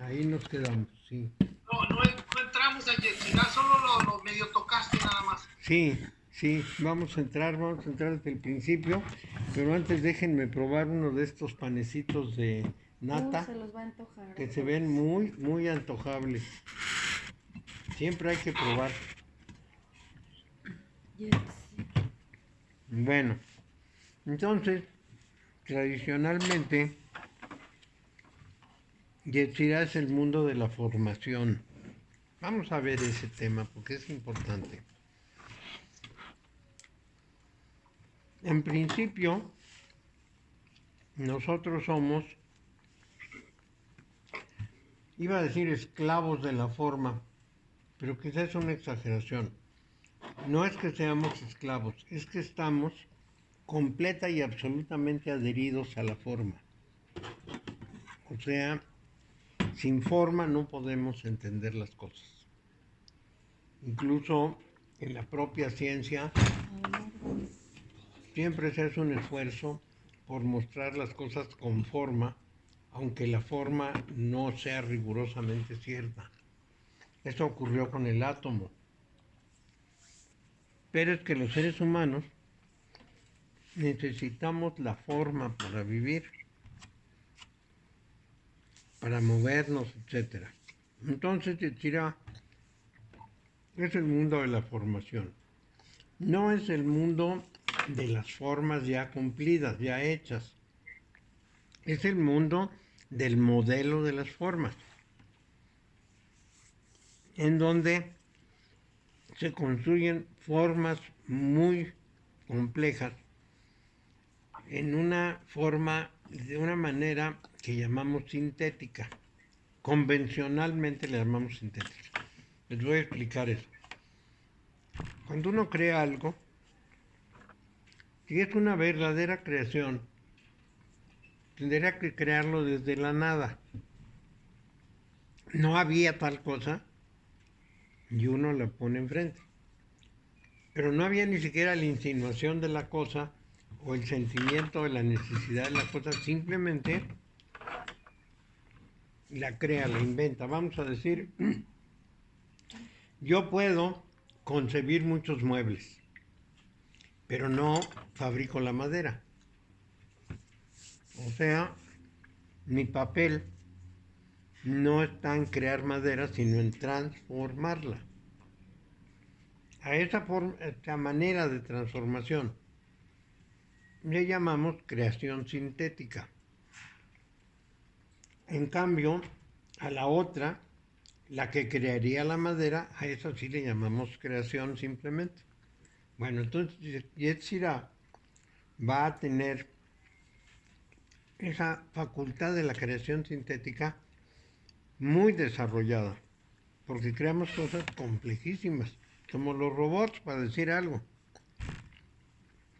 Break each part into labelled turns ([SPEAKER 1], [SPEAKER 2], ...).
[SPEAKER 1] Ahí nos quedamos, sí.
[SPEAKER 2] No entramos a Yetzirah, solo lo medio tocaste nada más.
[SPEAKER 1] Sí, sí, vamos a entrar desde el principio, pero antes déjenme probar uno de estos panecitos de
[SPEAKER 3] Uy,
[SPEAKER 1] nata
[SPEAKER 3] se los va a antojar
[SPEAKER 1] que
[SPEAKER 3] a
[SPEAKER 1] se ven
[SPEAKER 3] todos.
[SPEAKER 1] muy, muy antojables. Siempre hay que probar.
[SPEAKER 3] Jetsi.
[SPEAKER 1] Bueno, entonces, tradicionalmente, Yetzirah es el mundo de la formación. Vamos a ver ese tema porque es importante. En principio, nosotros somos, iba a decir esclavos de la forma, pero quizás es una exageración. No es que seamos esclavos, es que estamos completa y absolutamente adheridos a la forma. O sea, sin forma no podemos entender las cosas. Incluso en la propia ciencia siempre se hace un esfuerzo por mostrar las cosas con forma, aunque la forma no sea rigurosamente cierta. Eso ocurrió con el átomo. Pero es que los seres humanos necesitamos la forma para vivir, para movernos, etc. Entonces, Yetzirah es el mundo de la formación. No es el mundo de las formas ya cumplidas, ya hechas. Es el mundo del modelo de las formas, en donde se construyen formas muy complejas en una forma, de una manera que llamamos sintética. Convencionalmente le llamamos sintética. Les voy a explicar eso. Cuando uno crea algo, si es una verdadera creación, tendría que crearlo desde la nada. No había tal cosa y uno la pone enfrente. Pero no había ni siquiera la insinuación de la cosa o el sentimiento de la necesidad de la cosa, simplemente la crea, la inventa. Vamos a decir, yo puedo concebir muchos muebles, pero no fabrico la madera. O sea, mi papel no está en crear madera, sino en transformarla. A esa manera de transformación le llamamos creación sintética. En cambio, a la otra, la que crearía la madera, a eso sí le llamamos creación simplemente. Bueno, entonces Yetzirah va a tener esa facultad de la creación sintética muy desarrollada, porque creamos cosas complejísimas, como los robots, para decir algo,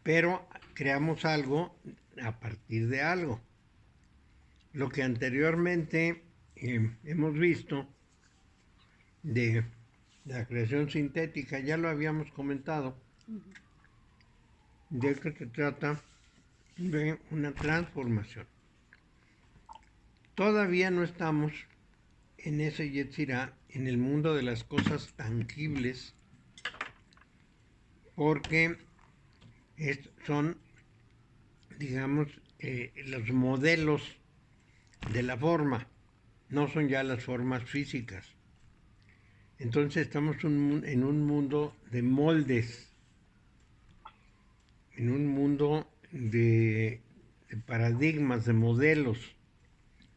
[SPEAKER 1] pero creamos algo a partir de algo. Lo que anteriormente hemos visto de la creación sintética, ya lo habíamos comentado, de que se trata de una transformación. Todavía no estamos en ese Yetzirah, en el mundo de las cosas tangibles, porque son, digamos, los modelos de la forma, no son ya las formas físicas. Entonces estamos en un mundo de moldes, en un mundo de paradigmas, de modelos.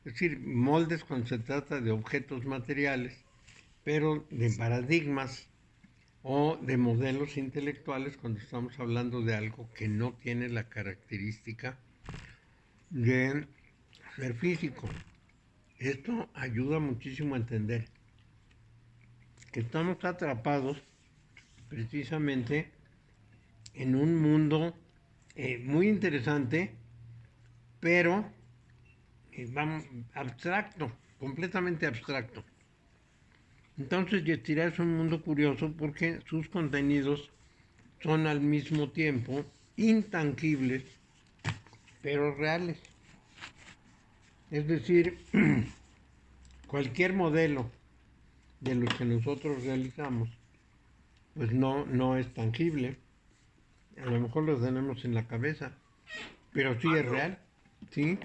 [SPEAKER 1] Es decir, moldes cuando se trata de objetos materiales, pero de paradigmas o de modelos intelectuales cuando estamos hablando de algo que no tiene la característica de ser físico. Esto ayuda muchísimo a entender que estamos atrapados precisamente en un mundo muy interesante, pero vamos, abstracto, completamente abstracto. Entonces Yetzirah es un mundo curioso porque sus contenidos son al mismo tiempo intangibles, pero reales. Es decir, cualquier modelo de lo que nosotros realizamos, pues no es tangible. A lo mejor lo tenemos en la cabeza, pero sí es real, ¿sí?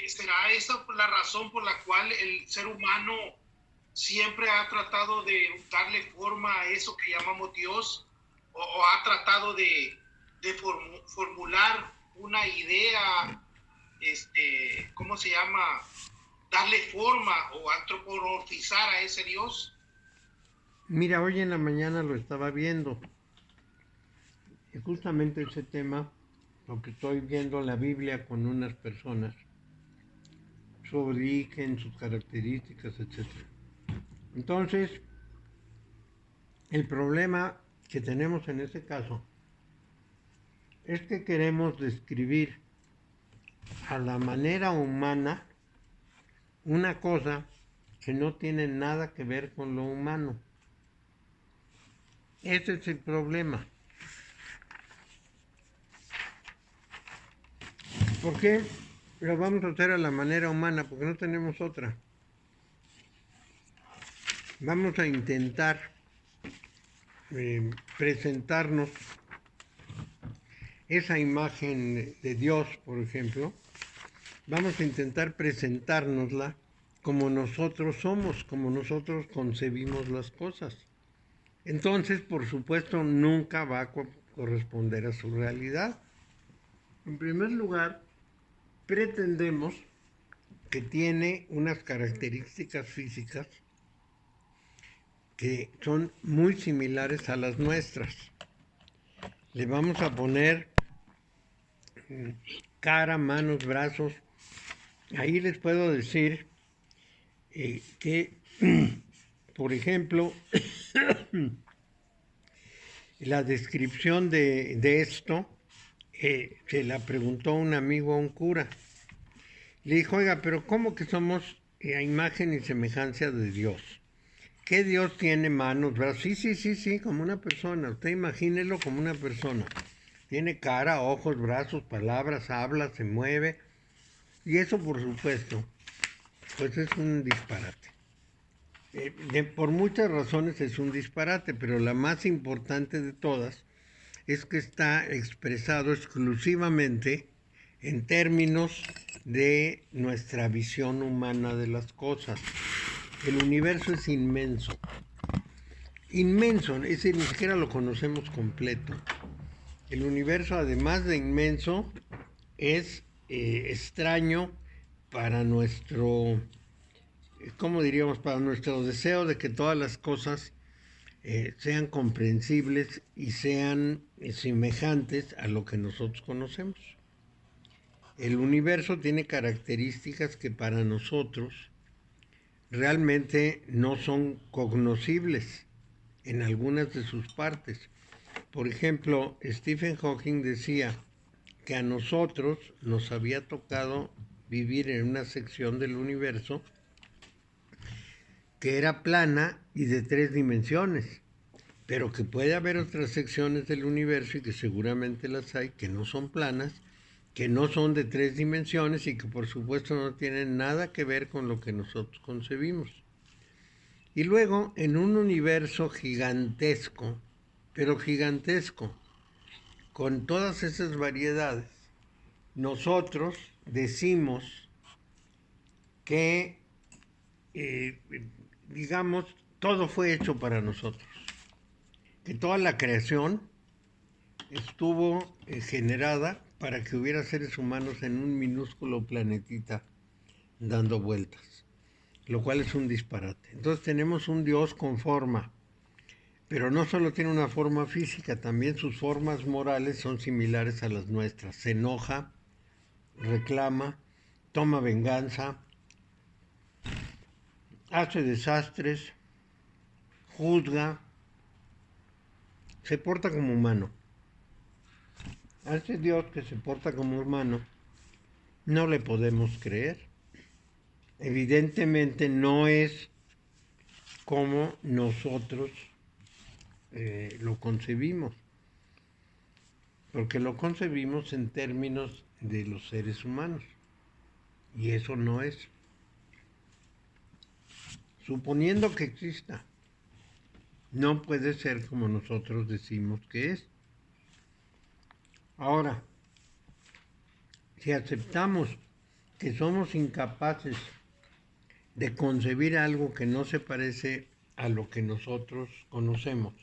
[SPEAKER 2] ¿Será esa la razón por la cual el ser humano siempre ha tratado de darle forma a eso que llamamos Dios? ¿O ha tratado de formular una idea, ¿cómo se llama? Darle forma o antropomorfizar a ese Dios.
[SPEAKER 1] Mira, hoy en la mañana lo estaba viendo, y justamente ese tema, lo que estoy viendo en la Biblia con unas personas, su origen, sus características, etcétera. Entonces, el problema que tenemos en este caso es que queremos describir a la manera humana una cosa que no tiene nada que ver con lo humano. Ese es el problema. ¿Por qué lo vamos a hacer a la manera humana? Porque no tenemos otra. Vamos a intentar presentarnos esa imagen de Dios, por ejemplo. Vamos a intentar presentárnosla como nosotros somos, como nosotros concebimos las cosas. Entonces, por supuesto, nunca va a corresponder a su realidad. En primer lugar, pretendemos que tiene unas características físicas que son muy similares a las nuestras. Le vamos a poner cara, manos, brazos. Ahí les puedo decir que, por ejemplo, la descripción de esto se la preguntó un amigo a un cura. Le dijo, oiga, pero ¿cómo que somos a imagen y semejanza de Dios? ¿Qué Dios tiene manos, brazos? Sí, como una persona. Usted imagínelo como una persona. Tiene cara, ojos, brazos, palabras, habla, se mueve. Y eso, por supuesto, pues es un disparate. Por muchas razones es un disparate, pero la más importante de todas es que está expresado exclusivamente en términos de nuestra visión humana de las cosas. El universo es inmenso. Inmenso, es decir, ni siquiera lo conocemos completo. El universo, además de inmenso, es extraño para nuestro, ¿cómo diríamos? Para nuestro deseo de que todas las cosas sean comprensibles y sean semejantes a lo que nosotros conocemos. El universo tiene características que para nosotros realmente no son cognoscibles en algunas de sus partes. Por ejemplo, Stephen Hawking decía que a nosotros nos había tocado vivir en una sección del universo que era plana y de 3 dimensiones, pero que puede haber otras secciones del universo, y que seguramente las hay, que no son planas, que no son de 3 dimensiones y que por supuesto no tienen nada que ver con lo que nosotros concebimos. Y luego, en un universo gigantesco, pero gigantesco, con todas esas variedades, nosotros decimos que, digamos, todo fue hecho para nosotros, que toda la creación estuvo generada para que hubiera seres humanos en un minúsculo planetita dando vueltas, lo cual es un disparate. Entonces tenemos un Dios con forma, pero no solo tiene una forma física, también sus formas morales son similares a las nuestras. Se enoja, reclama, toma venganza, hace desastres, juzga, se porta como humano. A ese Dios que se porta como humano no le podemos creer. Evidentemente no es como nosotros lo concebimos, porque lo concebimos en términos de los seres humanos, y eso no es. suponiendo que exista, no puede ser como nosotros decimos que es. Ahora, si aceptamos que somos incapaces de concebir algo que no se parece a lo que nosotros conocemos,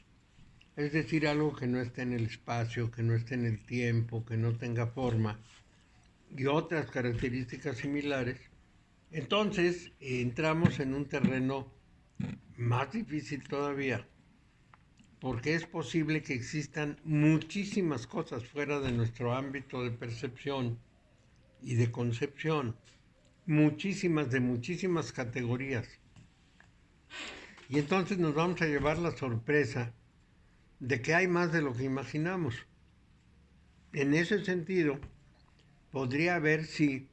[SPEAKER 1] es decir, algo que no esté en el espacio, que no esté en el tiempo, que no tenga forma y otras características similares, entonces entramos en un terreno más difícil todavía, porque es posible que existan muchísimas cosas fuera de nuestro ámbito de percepción y de concepción, muchísimas de muchísimas categorías. Y entonces nos vamos a llevar la sorpresa de que hay más de lo que imaginamos. En ese sentido, podría haber, sí,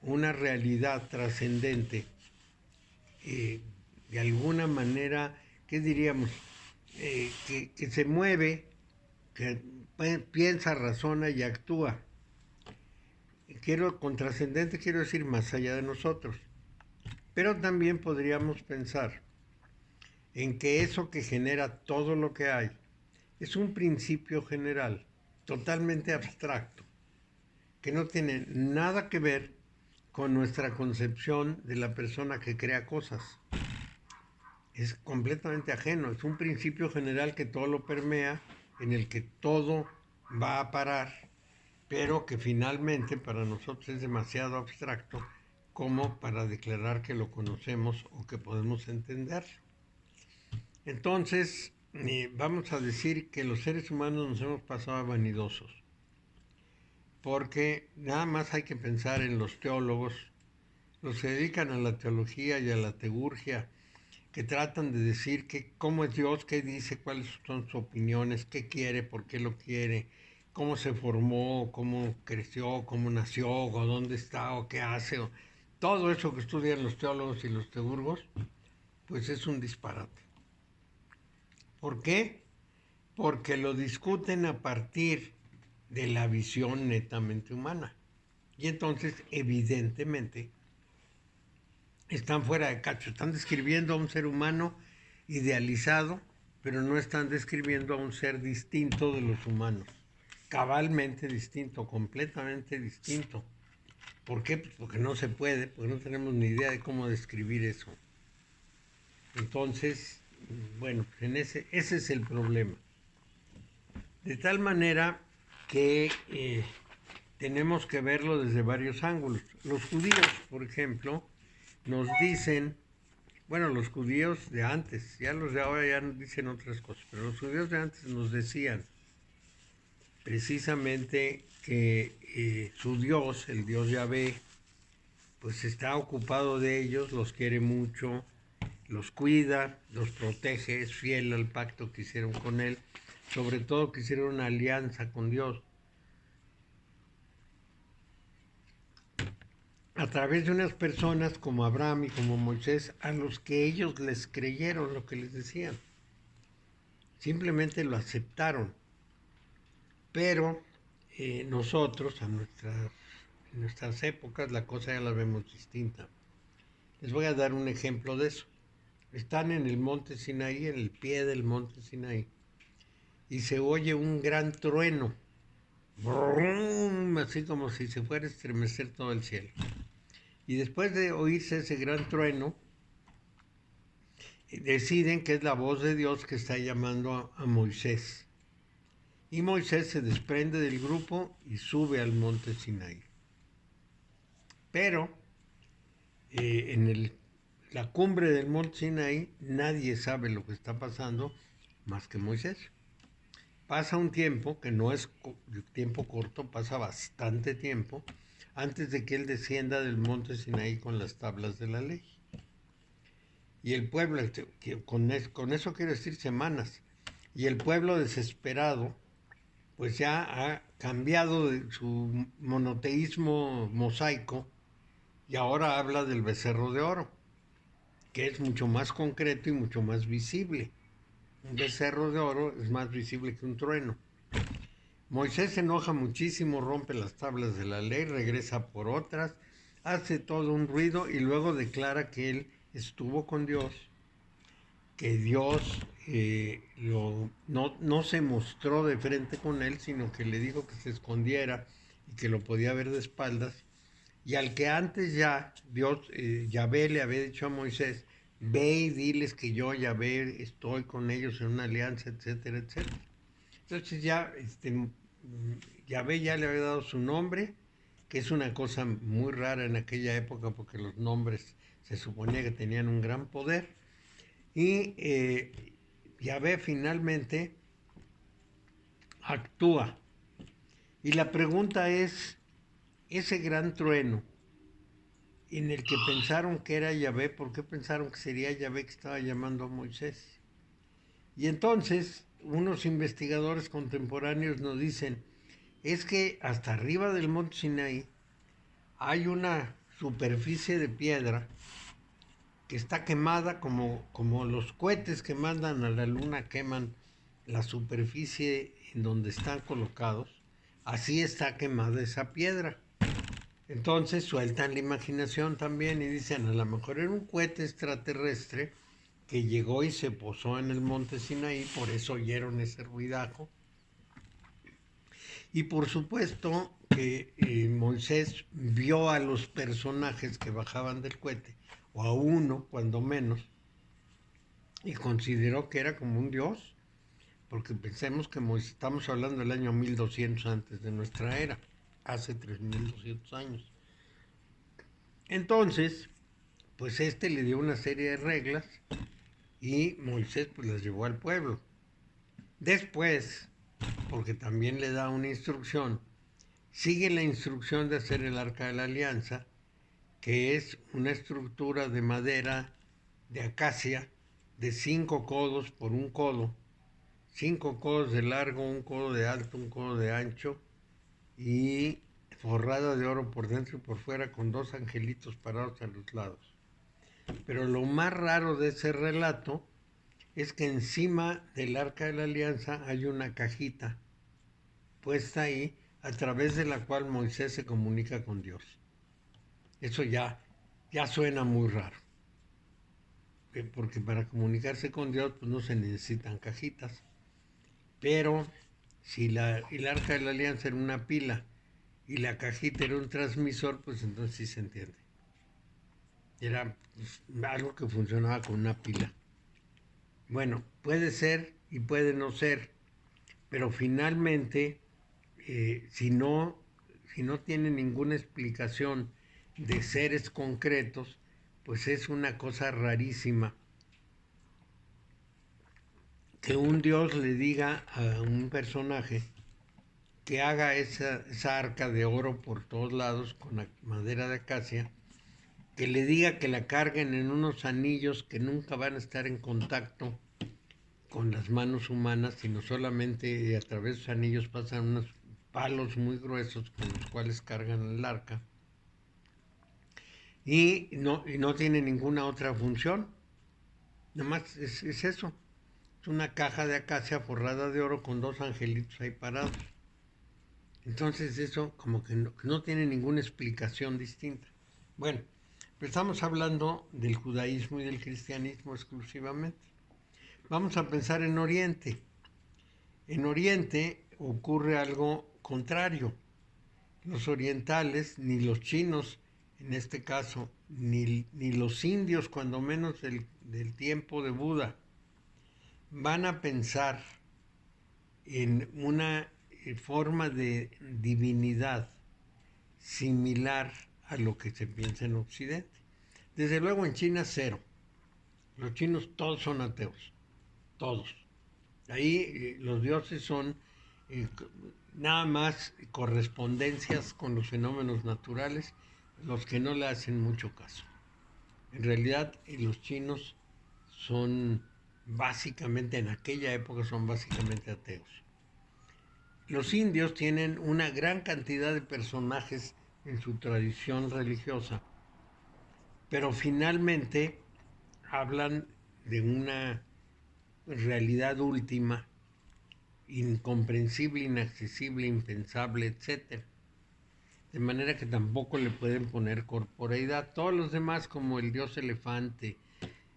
[SPEAKER 1] una realidad trascendente, de alguna manera, ¿qué diríamos? Que se mueve, que piensa, razona y actúa. Con trascendente quiero decir más allá de nosotros. Pero también podríamos pensar en que eso que genera todo lo que hay es un principio general, totalmente abstracto, que no tiene nada que ver con nuestra concepción de la persona que crea cosas. Es completamente ajeno, es un principio general que todo lo permea, en el que todo va a parar, pero que finalmente para nosotros es demasiado abstracto como para declarar que lo conocemos o que podemos entenderlo. Entonces, vamos a decir que los seres humanos nos hemos pasado vanidosos, porque nada más hay que pensar en los teólogos, los que se dedican a la teología y a la teurgia, que tratan de decir cómo es Dios, qué dice, cuáles son sus opiniones, qué quiere, por qué lo quiere, cómo se formó, cómo creció, cómo nació, o dónde está, o qué hace, o todo eso que estudian los teólogos y los teurgos, pues es un disparate. ¿Por qué? Porque lo discuten a partir de la visión netamente humana. Y entonces, evidentemente, están fuera de cacho, están describiendo a un ser humano idealizado, pero no están describiendo a un ser distinto de los humanos, cabalmente distinto, completamente distinto. ¿Por qué? Pues porque no se puede, porque no tenemos ni idea de cómo describir eso. Entonces, bueno, ese es el problema. De tal manera que tenemos que verlo desde varios ángulos. Los judíos, por ejemplo, nos dicen, bueno, los judíos de antes, ya los de ahora ya nos dicen otras cosas, pero los judíos de antes nos decían precisamente que su Dios, el Dios Yahvé, pues está ocupado de ellos, los quiere mucho, los cuida, los protege, es fiel al pacto que hicieron con él, sobre todo que hicieron una alianza con Dios. A través de unas personas como Abraham y como Moisés, a los que ellos les creyeron lo que les decían. Simplemente lo aceptaron. Pero nosotros, en nuestras épocas, la cosa ya la vemos distinta. Les voy a dar un ejemplo de eso. Están en el monte Sinaí, en el pie del monte Sinaí, y se oye un gran trueno, brum, así como si se fuera a estremecer todo el cielo. Y después de oírse ese gran trueno, deciden que es la voz de Dios que está llamando a Moisés. Y Moisés se desprende del grupo y sube al monte Sinaí. Pero en la cumbre del monte Sinaí nadie sabe lo que está pasando más que Moisés. Pasa un tiempo, que no es tiempo corto, pasa bastante tiempo, antes de que él descienda del monte Sinaí con las tablas de la ley. Y el pueblo, con eso quiero decir semanas, y el pueblo desesperado, pues ya ha cambiado de su monoteísmo mosaico y ahora habla del becerro de oro, que es mucho más concreto y mucho más visible. Un becerro de oro es más visible que un trueno. Moisés se enoja muchísimo, rompe las tablas de la ley, regresa por otras, hace todo un ruido y luego declara que él estuvo con Dios, que Dios no se mostró de frente con él, sino que le dijo que se escondiera y que lo podía ver de espaldas. Y al que antes ya Dios, Yahvé le había dicho a Moisés, ve y diles que yo, Yahvé, estoy con ellos en una alianza, etcétera, etcétera. Entonces ya Yahvé ya le había dado su nombre, que es una cosa muy rara en aquella época porque los nombres se suponía que tenían un gran poder. Y Yahvé finalmente actúa. Y la pregunta es, ese gran trueno en el que pensaron que era Yahvé, ¿por qué pensaron que sería Yahvé que estaba llamando a Moisés? Y entonces unos investigadores contemporáneos nos dicen, es que hasta arriba del monte Sinaí hay una superficie de piedra que está quemada como los cohetes que mandan a la luna queman la superficie en donde están colocados, así está quemada esa piedra. Entonces sueltan la imaginación también y dicen, a lo mejor era un cohete extraterrestre que llegó y se posó en el monte Sinaí, por eso oyeron ese ruidajo. Y por supuesto que Moisés vio a los personajes que bajaban del cohete, o a uno cuando menos, y consideró que era como un dios, porque pensemos que Moisés, estamos hablando del año 1200 antes de nuestra era, hace 3200 años. Entonces, pues le dio una serie de reglas y Moisés pues las llevó al pueblo. Después, porque también le da una instrucción, sigue la instrucción de hacer el Arca de la Alianza, que es una estructura de madera de acacia de 5 codos por 1 codo, 5 codos de largo, 1 codo de alto, 1 codo de ancho, y forrada de oro por dentro y por fuera con 2 angelitos parados a los lados. Pero lo más raro de ese relato es que encima del Arca de la Alianza hay una cajita puesta ahí a través de la cual Moisés se comunica con Dios. Eso ya suena muy raro, porque para comunicarse con Dios pues no se necesitan cajitas. Pero si el Arca de la Alianza era una pila y la cajita era un transmisor, pues entonces sí se entiende. Era pues, algo que funcionaba con una pila. Bueno, puede ser y puede no ser, pero finalmente, si no tiene ninguna explicación de seres concretos, pues es una cosa rarísima que un dios le diga a un personaje que haga esa arca de oro por todos lados con la madera de acacia, que le diga que la carguen en unos anillos que nunca van a estar en contacto con las manos humanas, sino solamente a través de los anillos pasan unos palos muy gruesos con los cuales cargan el arca. Y no tiene ninguna otra función, nada más es eso, es una caja de acacia forrada de oro con 2 angelitos ahí parados. Entonces eso como que no tiene ninguna explicación distinta. Bueno, pero estamos hablando del judaísmo y del cristianismo exclusivamente. Vamos a pensar en Oriente. En Oriente ocurre algo contrario. Los orientales, ni los chinos en este caso, ni los indios, cuando menos del tiempo de Buda, van a pensar en una forma de divinidad similar a lo que se piensa en Occidente. Desde luego en China cero. Los chinos todos son ateos, todos. Ahí los dioses son nada más correspondencias con los fenómenos naturales, los que no le hacen mucho caso. En realidad los chinos son básicamente, en aquella época son básicamente ateos. Los indios tienen una gran cantidad de personajes en su tradición religiosa, pero finalmente hablan de una realidad última, incomprensible, inaccesible, impensable, etc. De manera que tampoco le pueden poner corporeidad. Todos los demás, como el dios elefante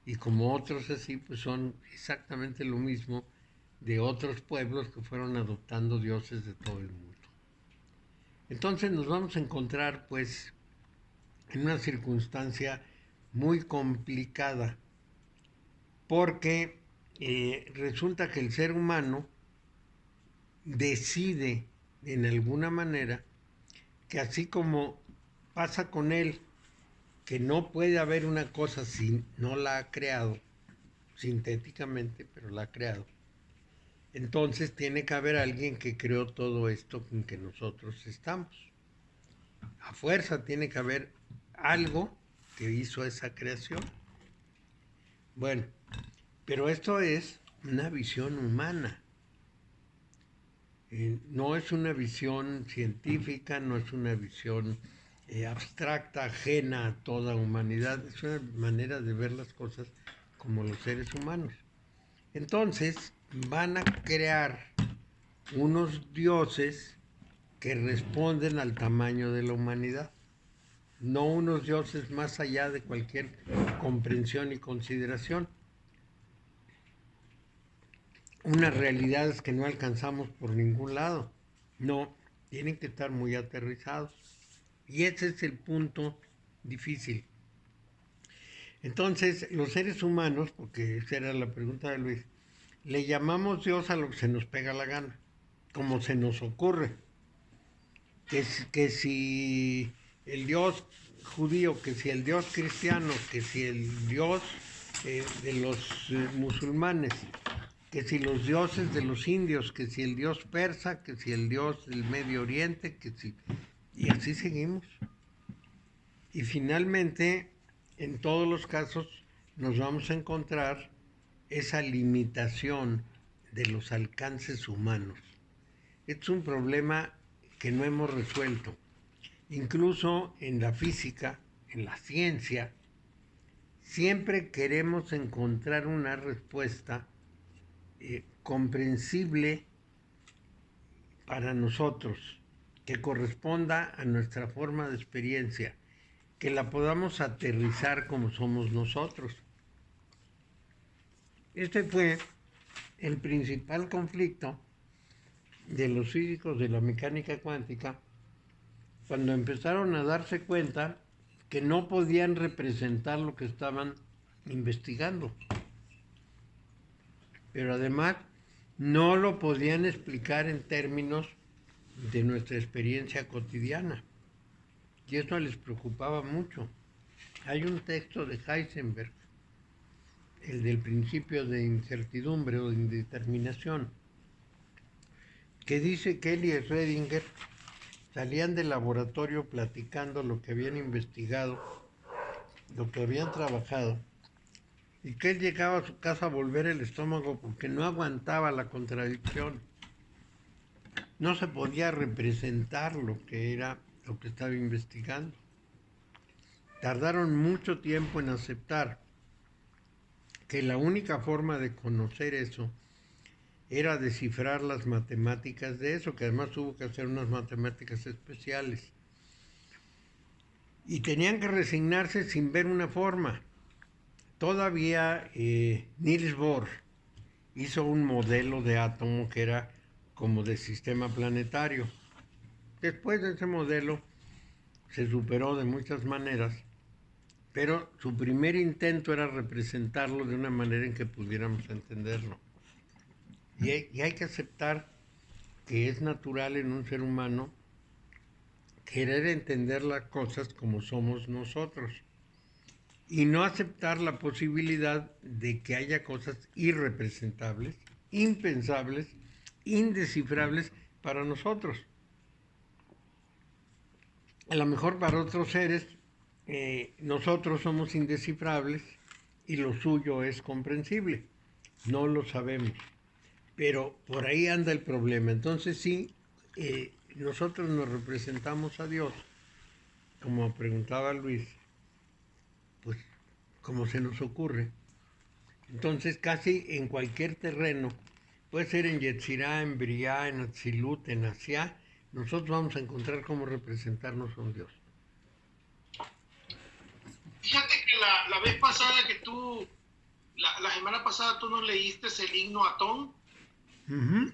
[SPEAKER 1] y como otros así, pues son exactamente lo mismo de otros pueblos que fueron adoptando dioses de todo el mundo. Entonces nos vamos a encontrar pues en una circunstancia muy complicada porque resulta que el ser humano decide en alguna manera que así como pasa con él, que no puede haber una cosa si no la ha creado, sintéticamente, pero la ha creado, entonces tiene que haber alguien que creó todo esto en que nosotros estamos. A fuerza tiene que haber algo que hizo esa creación. Bueno, pero esto es una visión humana. No es una visión científica, no es una visión abstracta, ajena a toda humanidad. Es una manera de ver las cosas como los seres humanos. Entonces van a crear unos dioses que responden al tamaño de la humanidad, no unos dioses más allá de cualquier comprensión y consideración. Unas realidades que no alcanzamos por ningún lado. No, tienen que estar muy aterrizados. Y ese es el punto difícil. Entonces, los seres humanos, porque esa era la pregunta de Luis, le llamamos Dios a lo que se nos pega la gana, como se nos ocurre. Que si el Dios judío, que si el Dios cristiano, que si el Dios de los musulmanes, que si los dioses de los indios, que si el Dios persa, que si el Dios del Medio Oriente, que si... Y así seguimos. Y finalmente, en todos los casos, nos vamos a encontrar esa limitación de los alcances humanos. Es un problema que no hemos resuelto. Incluso en la física, en la ciencia, siempre queremos encontrar una respuesta comprensible para nosotros, que corresponda a nuestra forma de experiencia, que la podamos aterrizar como somos nosotros. Este fue el principal conflicto de los físicos de la mecánica cuántica cuando empezaron a darse cuenta que no podían representar lo que estaban investigando. Pero además no lo podían explicar en términos de nuestra experiencia cotidiana. Y eso les preocupaba mucho. Hay un texto de Heisenberg, el del principio de incertidumbre o de indeterminación, que dice que él y Schrödinger salían del laboratorio platicando lo que habían investigado, lo que habían trabajado, y que él llegaba a su casa a volver el estómago porque no aguantaba la contradicción. No se podía representar lo que era lo que estaba investigando. Tardaron mucho tiempo en aceptar que la única forma de conocer eso era descifrar las matemáticas de eso, que además tuvo que hacer unas matemáticas especiales. Y tenían que resignarse sin ver una forma. Todavía Niels Bohr hizo un modelo de átomo que era como de sistema planetario. Después de ese modelo se superó de muchas maneras, pero su primer intento era representarlo de una manera en que pudiéramos entenderlo. Y hay que aceptar que es natural en un ser humano querer entender las cosas como somos nosotros y no aceptar la posibilidad de que haya cosas irrepresentables, impensables, indescifrables para nosotros. A lo mejor para otros seres nosotros somos indescifrables y lo suyo es comprensible. No lo sabemos. Pero por ahí anda el problema. Entonces sí, nosotros nos representamos a Dios, como preguntaba Luis, pues como se nos ocurre. Entonces casi en cualquier terreno, puede ser en Yetzirah, en Briah, en Atzilut, en Asiá, nosotros vamos a encontrar cómo representarnos a un Dios.
[SPEAKER 2] Fíjate que la vez pasada que tú la semana pasada tú nos leíste el himno a Atón.
[SPEAKER 1] Ujú.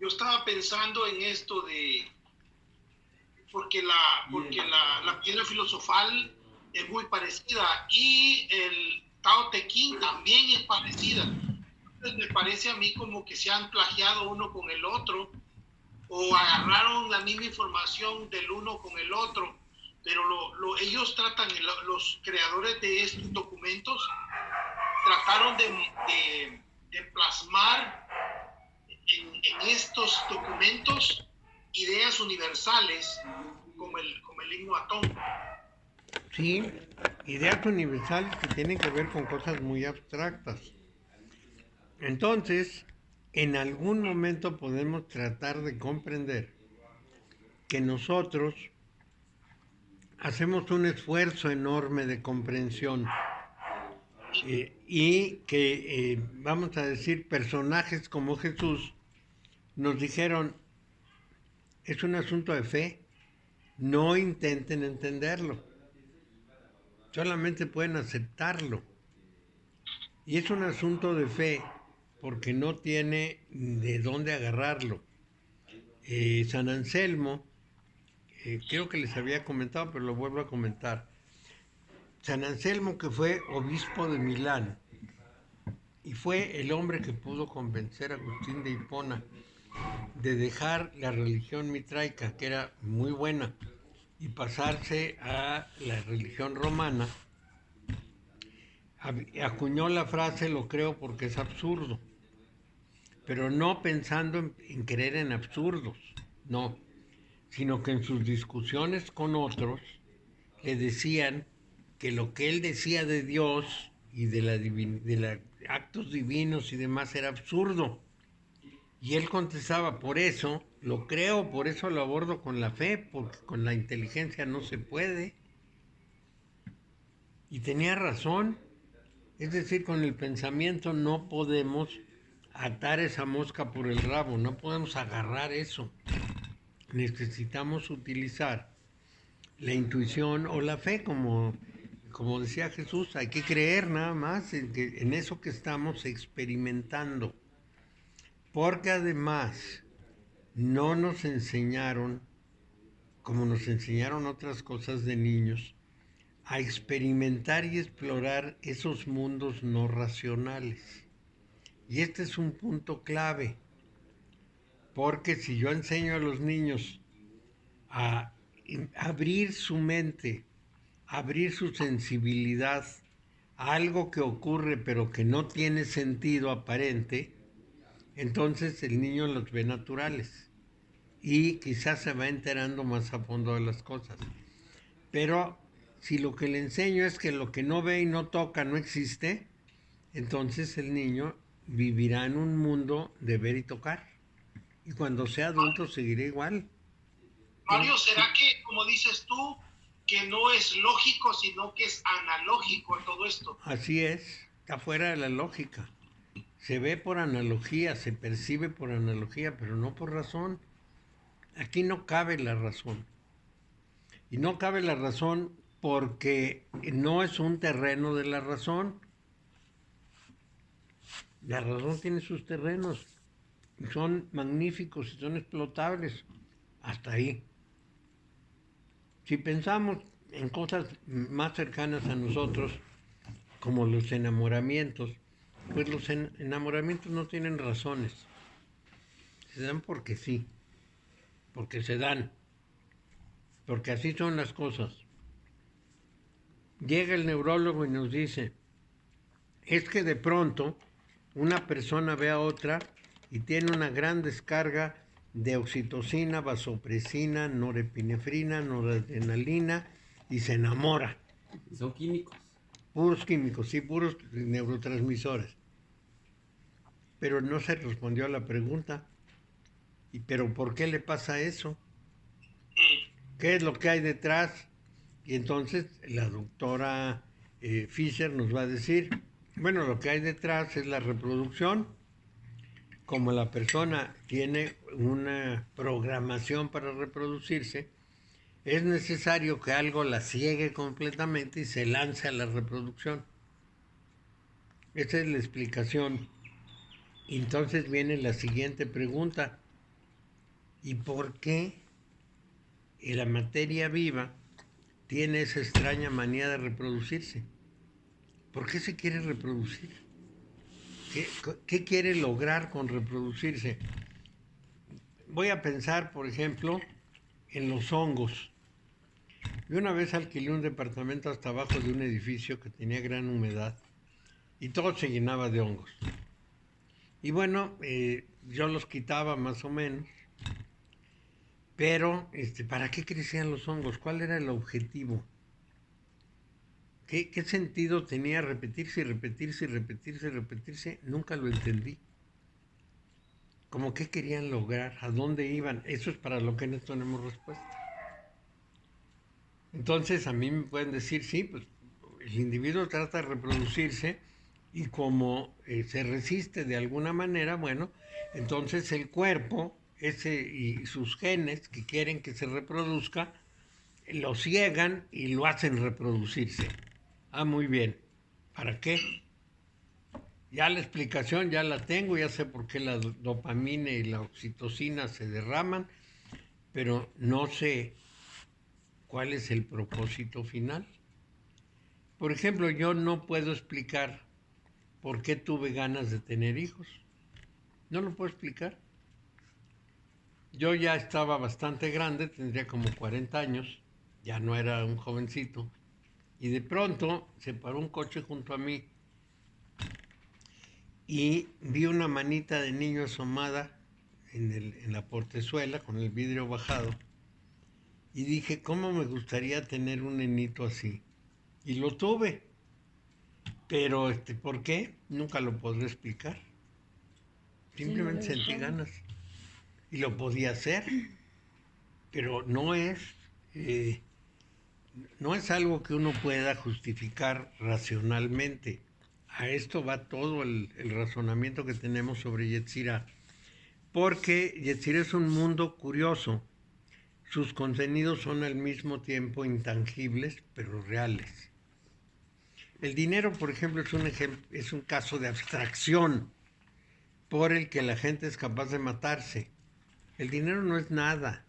[SPEAKER 2] Yo estaba pensando en esto porque la piedra filosofal es muy parecida y el Tao Te Ching también es parecida. Entonces me parece a mí como que se han plagiado uno con el otro o agarraron la misma información del uno con el otro, pero ellos tratan, los creadores de estos documentos trataron de plasmar en estos documentos ideas universales como el himno Atón.
[SPEAKER 1] Sí, ideas universales que tienen que ver con cosas muy abstractas. Entonces, en algún momento podemos tratar de comprender que nosotros hacemos un esfuerzo enorme de comprensión y que, vamos a decir, personajes como Jesús nos dijeron, es un asunto de fe, no intenten entenderlo, solamente pueden aceptarlo. Y es un asunto de fe porque no tiene de dónde agarrarlo. San Anselmo, creo que les había comentado, pero lo vuelvo a comentar. San Anselmo, que fue obispo de Milán y fue el hombre que pudo convencer a Agustín de Hipona de dejar la religión mitraica, que era muy buena, y pasarse a la religión romana, acuñó la frase lo creo porque es absurdo, pero no pensando en creer en absurdos, no, sino que en sus discusiones con otros le decían que lo que él decía de Dios y de actos divinos y demás era absurdo. Y él contestaba, por eso lo creo, por eso lo abordo con la fe, porque con la inteligencia no se puede. Y tenía razón, es decir, con el pensamiento no podemos atar esa mosca por el rabo, no podemos agarrar eso. Necesitamos utilizar la intuición o la fe, como decía Jesús, hay que creer nada más en eso que estamos experimentando. Porque además no nos enseñaron, como nos enseñaron otras cosas de niños, a experimentar y explorar esos mundos no racionales. Y este es un punto clave, porque si yo enseño a los niños a abrir su mente, abrir su sensibilidad a algo que ocurre pero que no tiene sentido aparente, entonces el niño los ve naturales y quizás se va enterando más a fondo de las cosas. Pero si lo que le enseño es que lo que no ve y no toca no existe, entonces el niño vivirá en un mundo de ver y tocar. Y cuando sea adulto seguirá igual.
[SPEAKER 2] Mario, ¿será que, como dices tú, que no es lógico, sino que es analógico todo esto?
[SPEAKER 1] Así es, está fuera de la lógica. Se ve por analogía, se percibe por analogía, pero no por razón. Aquí no cabe la razón. Y no cabe la razón porque no es un terreno de la razón. La razón tiene sus terrenos. Y son magníficos y son explotables. Hasta ahí. Si pensamos en cosas más cercanas a nosotros, como los enamoramientos, pues los enamoramientos no tienen razones. Se dan porque sí, porque se dan, porque así son las cosas. Llega el neurólogo y nos dice, es que de pronto una persona ve a otra y tiene una gran descarga de oxitocina, vasopresina, norepinefrina, noradrenalina y se enamora.
[SPEAKER 3] Son químicos.
[SPEAKER 1] Puros químicos, sí, puros neurotransmisores. Pero no se respondió a la pregunta. ¿Pero por qué le pasa eso? ¿Qué es lo que hay detrás? Y entonces la doctora Fisher nos va a decir, bueno, lo que hay detrás es la reproducción. Como la persona tiene una programación para reproducirse, es necesario que algo la ciegue completamente y se lance a la reproducción. Esa es la explicación. Entonces viene la siguiente pregunta. ¿Y por qué la materia viva tiene esa extraña manía de reproducirse? ¿Por qué se quiere reproducir? ¿Qué quiere lograr con reproducirse? Voy a pensar, por ejemplo, en los hongos. Yo una vez alquilé un departamento hasta abajo de un edificio que tenía gran humedad y todo se llenaba de hongos. Y bueno, yo los quitaba más o menos, pero ¿para qué crecían los hongos? ¿Cuál era el objetivo? ¿Qué sentido tenía repetirse y repetirse y repetirse y repetirse? Nunca lo entendí. ¿Cómo qué querían lograr? ¿A dónde iban? Eso es para lo que no tenemos respuesta. Entonces a mí me pueden decir, sí, pues el individuo trata de reproducirse y como se resiste de alguna manera, bueno, entonces el cuerpo y sus genes que quieren que se reproduzca, lo ciegan y lo hacen reproducirse. Ah, muy bien. ¿Para qué? Ya la explicación ya la tengo, ya sé por qué la dopamina y la oxitocina se derraman, pero no sé cuál es el propósito final. Por ejemplo, yo no puedo explicar por qué tuve ganas de tener hijos. No lo puedo explicar. Yo ya estaba bastante grande, tendría como 40 años, ya no era un jovencito, y de pronto se paró un coche junto a mí y vi una manita de niño asomada en la portezuela con el vidrio bajado y dije, ¿cómo me gustaría tener un nenito así? Y lo tuve, pero ¿por qué? Nunca lo podré explicar. Simplemente sentí ganas y lo podía hacer, pero eh, no es algo que uno pueda justificar racionalmente. A esto va todo el razonamiento que tenemos sobre Yetzirah. Porque Yetzirah es un mundo curioso. Sus contenidos son al mismo tiempo intangibles, pero reales. El dinero, por ejemplo, es un caso de abstracción por el que la gente es capaz de matarse. El dinero no es nada,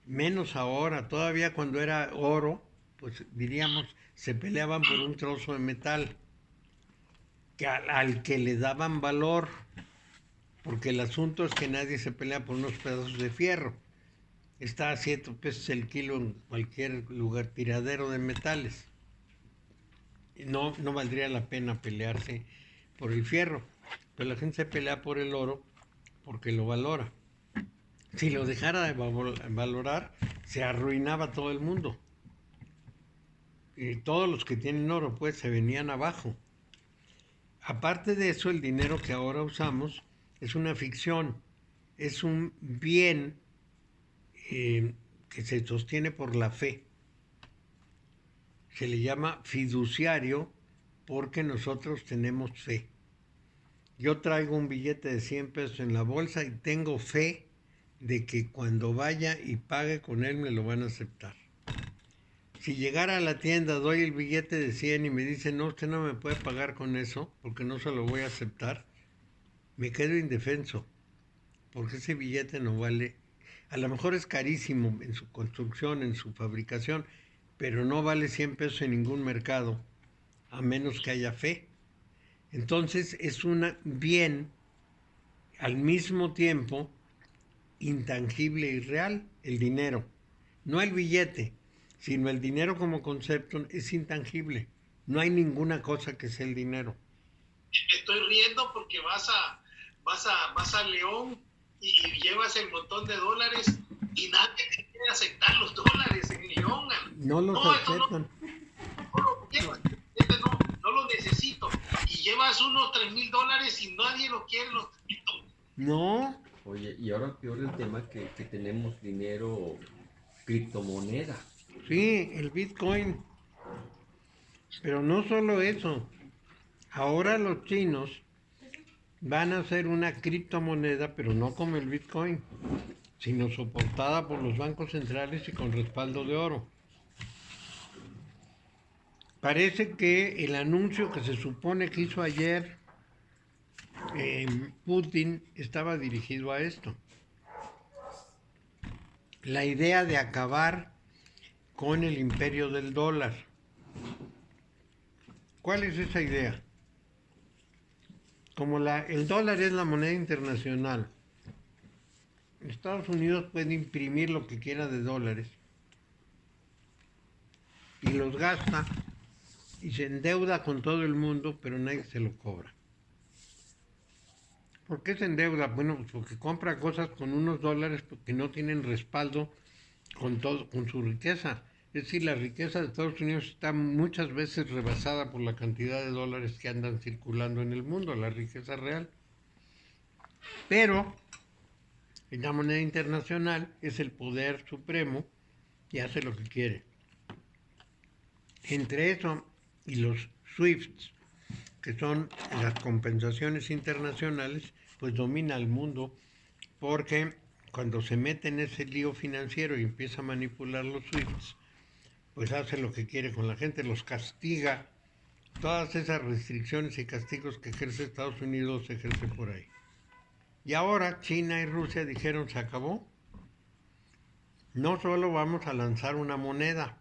[SPEAKER 1] menos ahora. Todavía cuando era oro, pues diríamos, se peleaban por un trozo de metal al que le daban valor, porque el asunto es que nadie se pelea por unos pedazos de fierro. Está a 7 pesos el kilo en cualquier lugar, tiradero de metales. No valdría la pena pelearse por el fierro, pero la gente se pelea por el oro porque lo valora. Si lo dejara de valorar, se arruinaba todo el mundo. Y todos los que tienen oro, pues, se venían abajo. Aparte de eso, el dinero que ahora usamos es una ficción, es un bien que se sostiene por la fe. Se le llama fiduciario porque nosotros tenemos fe. Yo traigo un billete de 100 pesos en la bolsa y tengo fe de que cuando vaya y pague con él me lo van a aceptar. Si llegara a la tienda, doy el billete de 100 y me dicen, no, usted no me puede pagar con eso porque no se lo voy a aceptar, me quedo indefenso porque ese billete no vale. A lo mejor es carísimo en su construcción, en su fabricación, pero no vale 100 pesos en ningún mercado, a menos que haya fe. Entonces es un bien al mismo tiempo intangible y real, el dinero. No el billete, sino el dinero como concepto es intangible. No hay ninguna cosa que sea el dinero.
[SPEAKER 2] Me estoy riendo porque vas a León y llevas el montón de dólares y nadie te quiere aceptar los dólares en León.
[SPEAKER 1] No los aceptan.
[SPEAKER 2] No lo llevas, no lo necesito. Y llevas unos $3,000 y nadie lo quiere, los
[SPEAKER 1] No.
[SPEAKER 3] Oye, y ahora peor el tema que tenemos dinero criptomoneda.
[SPEAKER 1] Sí, el Bitcoin. Pero no solo eso. Ahora los chinos van a hacer una criptomoneda, pero no como el Bitcoin, sino soportada por los bancos centrales y con respaldo de oro. Parece que el anuncio que se supone que hizo ayer Putin estaba dirigido a esto. La idea de acabar con el imperio del dólar. ¿Cuál es esa idea? Como el dólar es la moneda internacional, Estados Unidos puede imprimir lo que quiera de dólares y los gasta y se endeuda con todo el mundo, pero nadie se lo cobra. ¿Por qué se endeuda? Bueno, pues porque compra cosas con unos dólares que no tienen respaldo con su riqueza. Es decir, la riqueza de Estados Unidos está muchas veces rebasada por la cantidad de dólares que andan circulando en el mundo, la riqueza real. Pero la moneda internacional es el poder supremo y hace lo que quiere. Entre eso y los SWIFTs, que son las compensaciones internacionales, pues domina el mundo, porque cuando se mete en ese lío financiero y empieza a manipular los SWIFTs, pues hace lo que quiere con la gente, los castiga. Todas esas restricciones y castigos que ejerce Estados Unidos se ejerce por ahí. Y ahora China y Rusia dijeron, se acabó. No solo vamos a lanzar una moneda,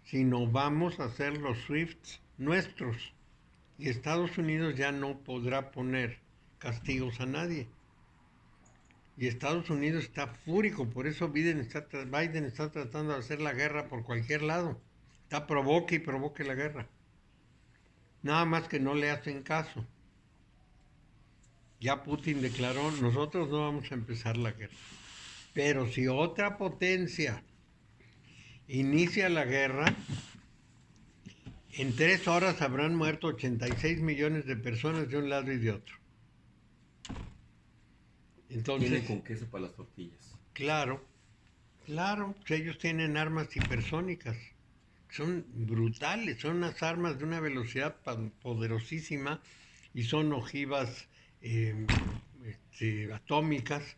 [SPEAKER 1] sino vamos a hacer los SWIFTs nuestros. Y Estados Unidos ya no podrá poner castigos a nadie. Y Estados Unidos está fúrico, por eso Biden está tratando de hacer la guerra por cualquier lado. Está provoque y provoque la guerra. Nada más que no le hacen caso. Ya Putin declaró, nosotros no vamos a empezar la guerra. Pero si otra potencia inicia la guerra, en 3 horas habrán muerto 86 millones de personas de un lado y de otro. Entonces,
[SPEAKER 3] Tienen con queso para las tortillas.
[SPEAKER 1] claro, pues ellos tienen armas hipersónicas. Son brutales, son unas armas de una velocidad poderosísima y son ojivas atómicas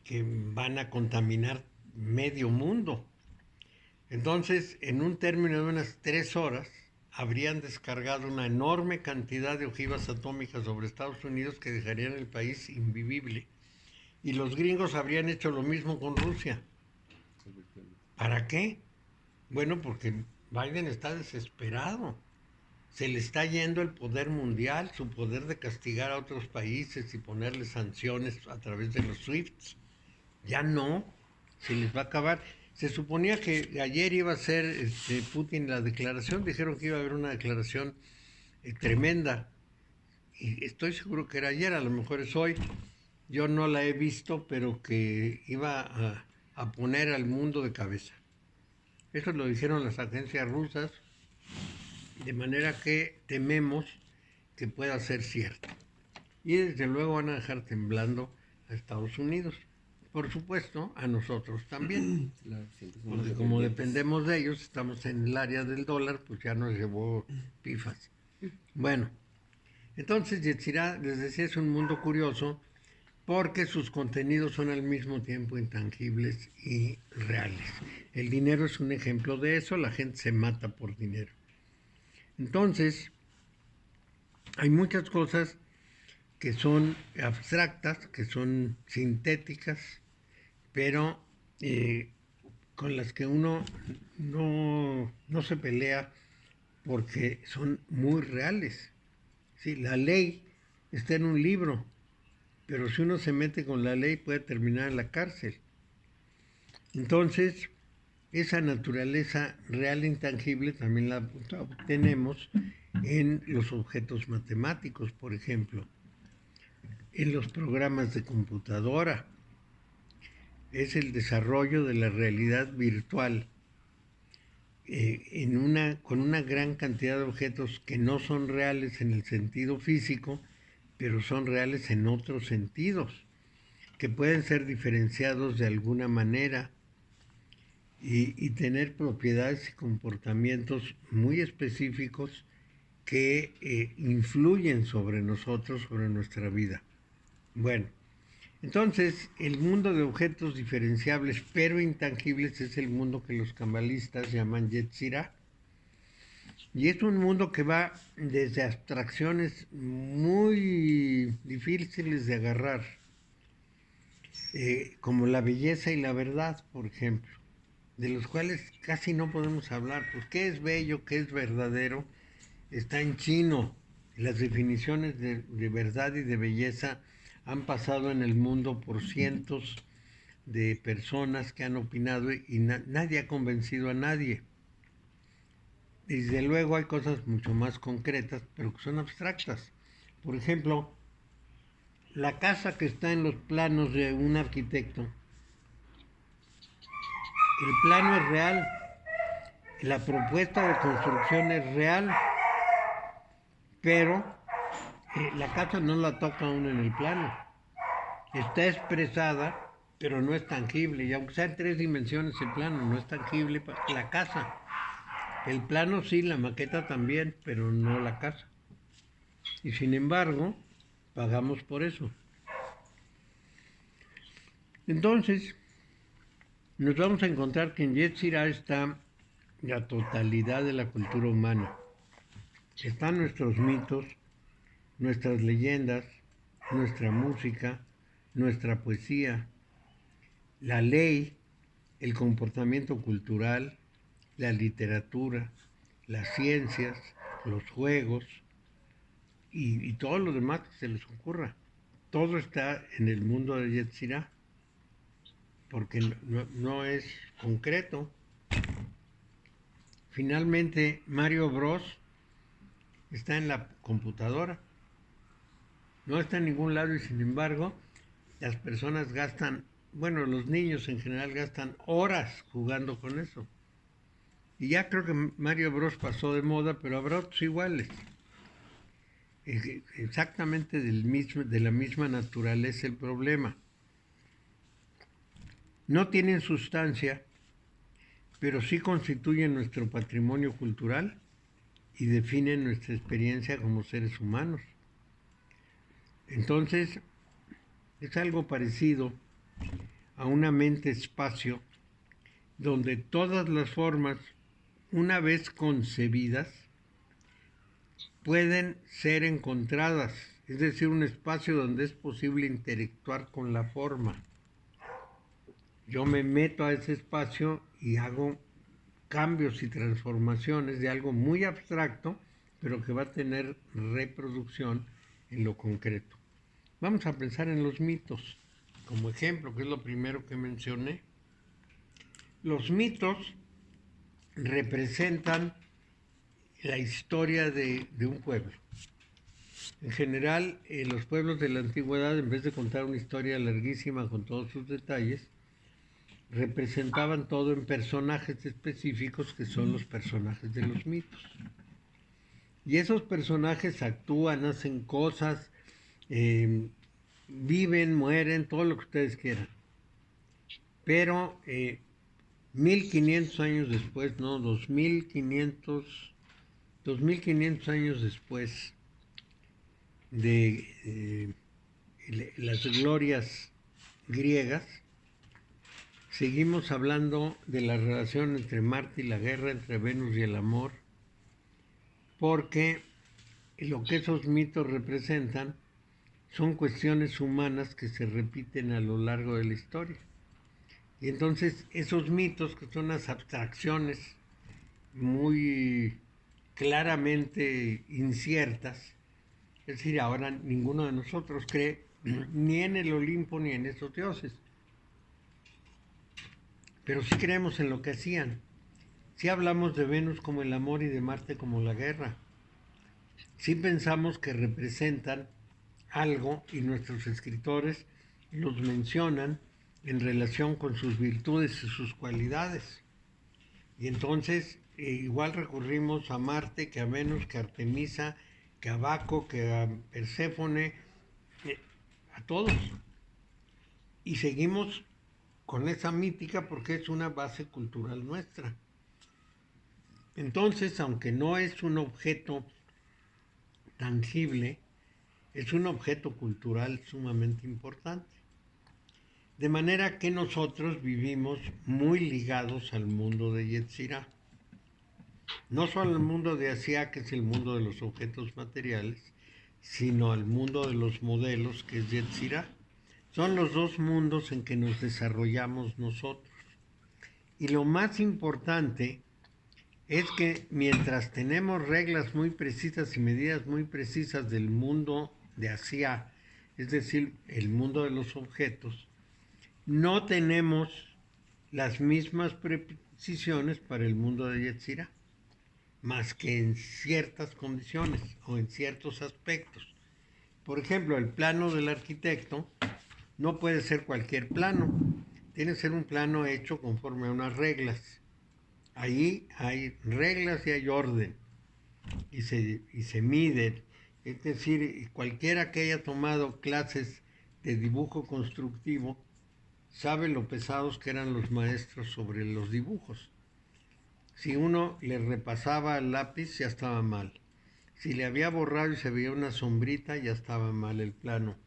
[SPEAKER 1] que van a contaminar medio mundo. Entonces, en un término de unas 3 horas, habrían descargado una enorme cantidad de ojivas atómicas sobre Estados Unidos que dejarían el país invivible. Y los gringos habrían hecho lo mismo con Rusia. ¿Para qué? Bueno, porque Biden está desesperado. Se le está yendo el poder mundial, su poder de castigar a otros países y ponerles sanciones a través de los SWIFTs. Ya no, se les va a acabar. Se suponía que ayer iba a ser Putin la declaración, dijeron que iba a haber una declaración tremenda. Y estoy seguro que era ayer, a lo mejor es hoy. Yo no la he visto, pero que iba a poner al mundo de cabeza. Eso lo dijeron las agencias rusas, de manera que tememos que pueda ser cierto. Y desde luego van a dejar temblando a Estados Unidos. Por supuesto, a nosotros también.
[SPEAKER 3] Claro, siempre somos
[SPEAKER 1] Porque como
[SPEAKER 3] dependientes.
[SPEAKER 1] dependemos de ellos, estamos en el área del dólar, pues ya nos llevó pifas. Bueno, entonces Yetzirah, les decía, es un mundo curioso porque sus contenidos son al mismo tiempo intangibles y reales. El dinero es un ejemplo de eso, la gente se mata por dinero. Entonces, hay muchas cosas que son abstractas, que son sintéticas, pero con las que uno no se pelea porque son muy reales. Sí, la ley está en un libro, pero si uno se mete con la ley puede terminar en la cárcel. Entonces, esa naturaleza real e intangible también la obtenemos en los objetos matemáticos, por ejemplo, en los programas de computadora. Es el desarrollo de la realidad virtual con una gran cantidad de objetos que no son reales en el sentido físico, pero son reales en otros sentidos, que pueden ser diferenciados de alguna manera y tener propiedades y comportamientos muy específicos que influyen sobre nosotros, sobre nuestra vida. Bueno, entonces el mundo de objetos diferenciables pero intangibles es el mundo que los cabalistas llaman Yetzirah. Y es un mundo que va desde abstracciones muy difíciles de agarrar, como la belleza y la verdad, por ejemplo, de los cuales casi no podemos hablar. Pues qué es bello, qué es verdadero, está en chino. Las definiciones de verdad y de belleza han pasado en el mundo por cientos de personas que han opinado y nadie ha convencido a nadie. Desde luego hay cosas mucho más concretas, pero que son abstractas. Por ejemplo, la casa que está en los planos de un arquitecto, el plano es real, la propuesta de construcción es real, pero la casa no la toca uno en el plano. Está expresada, pero no es tangible. Y aunque sea en 3 dimensiones el plano, no es tangible la casa. El plano sí, la maqueta también, pero no la casa. Y sin embargo, pagamos por eso. Entonces, nos vamos a encontrar que en Yetzirah está la totalidad de la cultura humana. Están nuestros mitos, nuestras leyendas, nuestra música, nuestra poesía, la ley, el comportamiento cultural, la literatura, las ciencias, los juegos y todo lo demás que se les ocurra. Todo está en el mundo de Yetzirah, porque no es concreto. Finalmente, Mario Bros está en la computadora, no está en ningún lado y sin embargo las personas gastan, bueno, los niños en general gastan horas jugando con eso. Y ya creo que Mario Bros pasó de moda, pero habrá otros iguales. Exactamente de la misma naturaleza el problema. No tienen sustancia, pero sí constituyen nuestro patrimonio cultural y definen nuestra experiencia como seres humanos. Entonces, es algo parecido a una mente-espacio donde todas las formas, una vez concebidas, pueden ser encontradas, es decir, un espacio donde es posible interactuar con la forma. Yo me meto a ese espacio y hago cambios y transformaciones de algo muy abstracto, pero que va a tener reproducción en lo concreto. Vamos a pensar en los mitos, como ejemplo, que es lo primero que mencioné. Los mitos representan la historia de un pueblo. En general, los pueblos de la antigüedad, en vez de contar una historia larguísima con todos sus detalles, representaban todo en personajes específicos que son los personajes de los mitos. Y esos personajes actúan, hacen cosas, viven, mueren, todo lo que ustedes quieran. Pero 1500 años después, no, 2500 años después de las glorias griegas, seguimos hablando de la relación entre Marte y la guerra, entre Venus y el amor, porque lo que esos mitos representan son cuestiones humanas que se repiten a lo largo de la historia. Y entonces esos mitos, que son las abstracciones muy claramente inciertas, es decir, ahora ninguno de nosotros cree ni en el Olimpo ni en esos dioses, pero sí creemos en lo que hacían. Sí hablamos de Venus como el amor y de Marte como la guerra. Sí pensamos que representan algo y nuestros escritores los mencionan en relación con sus virtudes y sus cualidades. Y entonces igual recurrimos a Marte que a Venus, que a Artemisa, que a Baco, que a Perséfone, a todos. Y seguimos con esa mítica porque es una base cultural nuestra. Entonces, aunque no es un objeto tangible, es un objeto cultural sumamente importante. De manera que nosotros vivimos muy ligados al mundo de Yetzirah. No solo al mundo de Asia, que es el mundo de los objetos materiales, sino al mundo de los modelos, que es Yetzirah. Son los dos mundos en que nos desarrollamos nosotros. Y lo más importante es que mientras tenemos reglas muy precisas y medidas muy precisas del mundo de Asia, es decir, el mundo de los objetos, no tenemos las mismas precisiones para el mundo de Yetzirah, más que en ciertas condiciones o en ciertos aspectos. Por ejemplo, el plano del arquitecto no puede ser cualquier plano, tiene que ser un plano hecho conforme a unas reglas. Ahí hay reglas y hay orden, y se miden. Es decir, cualquiera que haya tomado clases de dibujo constructivo sabe lo pesados que eran los maestros sobre los dibujos. Si uno le repasaba el lápiz, ya estaba mal. Si le había borrado y se veía una sombrita, ya estaba mal el plano.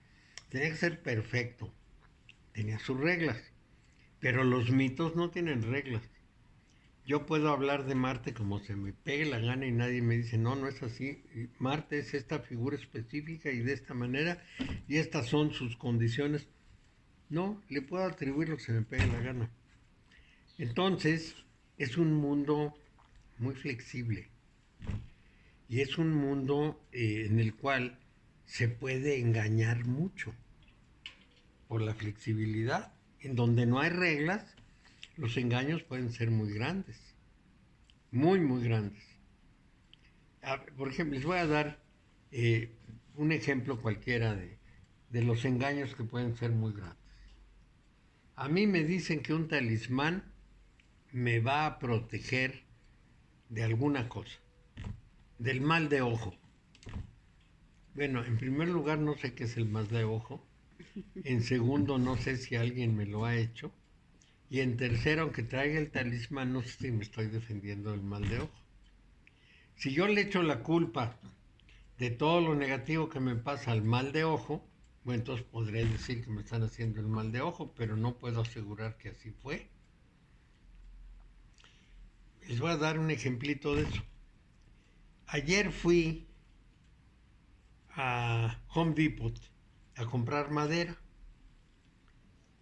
[SPEAKER 1] Tenía que ser perfecto, tenía sus reglas, pero los mitos no tienen reglas. Yo puedo hablar de Marte como se me pegue la gana y nadie me dice, no, no es así. Marte es esta figura específica y de esta manera, y estas son sus condiciones. No, le puedo atribuir lo que se me pegue la gana. Entonces, es un mundo muy flexible y es un mundo en el cual se puede engañar mucho por la flexibilidad. En donde no hay reglas, los engaños pueden ser muy grandes, muy, muy grandes. Por ejemplo, les voy a dar un ejemplo cualquiera de los engaños que pueden ser muy grandes. A mí me dicen que un talismán me va a proteger de alguna cosa, del mal de ojo. Bueno, en primer lugar no sé qué es el mal de ojo. En segundo, no sé si alguien me lo ha hecho. Y en tercero, aunque traiga el talismán, no sé si me estoy defendiendo del mal de ojo. Si yo le echo la culpa de todo lo negativo que me pasa al mal de ojo, bueno, entonces podré decir que me están haciendo el mal de ojo, pero no puedo asegurar que así fue. Les voy a dar un ejemplito de eso. Ayer fui a Home Depot a comprar madera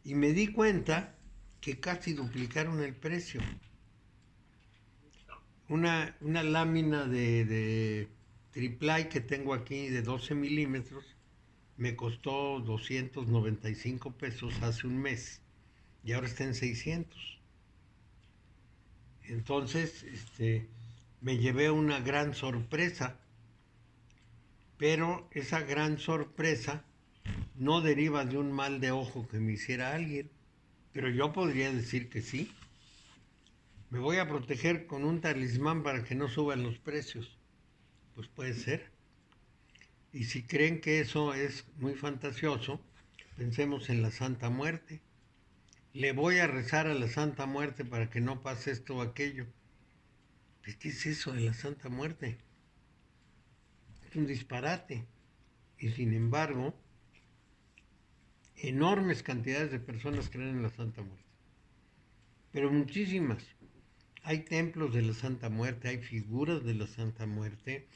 [SPEAKER 1] y me di cuenta que casi duplicaron el precio. Una lámina de triplay que tengo aquí de 12 milímetros me costó 295 pesos hace un mes y ahora está en 600. Entonces, me llevé una gran sorpresa, pero esa gran sorpresa no deriva de un mal de ojo que me hiciera alguien, pero yo podría decir que sí. Me voy a proteger con un talismán para que no suban los precios. Pues puede ser. Y si creen que eso es muy fantasioso, pensemos en la Santa Muerte. Le voy a rezar a la Santa Muerte para que no pase esto o aquello. Pues, ¿qué es eso de la Santa Muerte? Es un disparate. Y sin embargo, enormes cantidades de personas creen en la Santa Muerte. Pero muchísimas. Hay templos de la Santa Muerte, hay figuras de la Santa Muerte,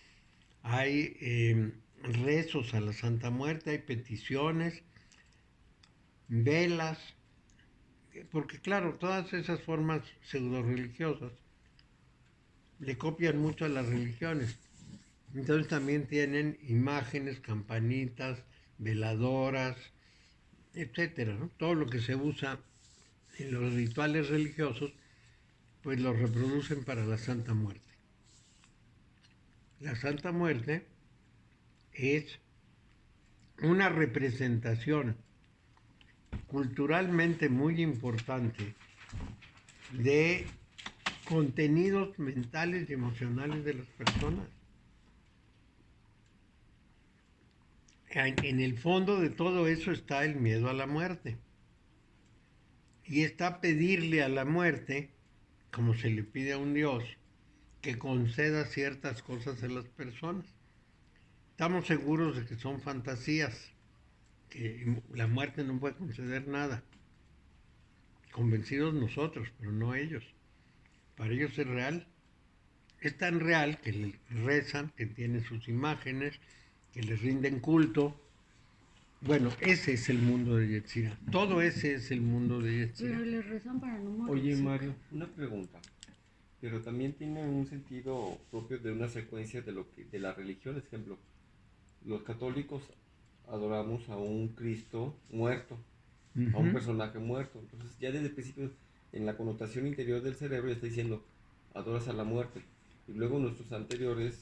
[SPEAKER 1] hay rezos a la Santa Muerte, hay peticiones, velas, porque claro, todas esas formas pseudo religiosas le copian mucho a las religiones. Entonces también tienen imágenes, campanitas, veladoras, etcétera, ¿no? Todo lo que se usa en los rituales religiosos, pues lo reproducen para la Santa Muerte. La Santa Muerte es una representación culturalmente muy importante de contenidos mentales y emocionales de las personas. En el fondo de todo eso está el miedo a la muerte. Y está pedirle a la muerte, como se le pide a un Dios, que conceda ciertas cosas a las personas. Estamos seguros de que son fantasías, que la muerte no puede conceder nada. Convencidos nosotros, pero no ellos. Para ellos es real. es tan real que le rezan, que tiene sus imágenes, que les rinden culto. Bueno, ese es el mundo de Yetzirah. Todo ese es el mundo de Yetzirah.
[SPEAKER 4] Pero le rezan para no morir.
[SPEAKER 3] Oye, Mario, una pregunta. Pero también tiene un sentido propio de una secuencia de las religiones. Ejemplo, los católicos adoramos a un Cristo muerto, a un personaje muerto. Entonces, ya desde el principio, en la connotación interior del cerebro, ya está diciendo, adoras a la muerte. Y luego nuestros anteriores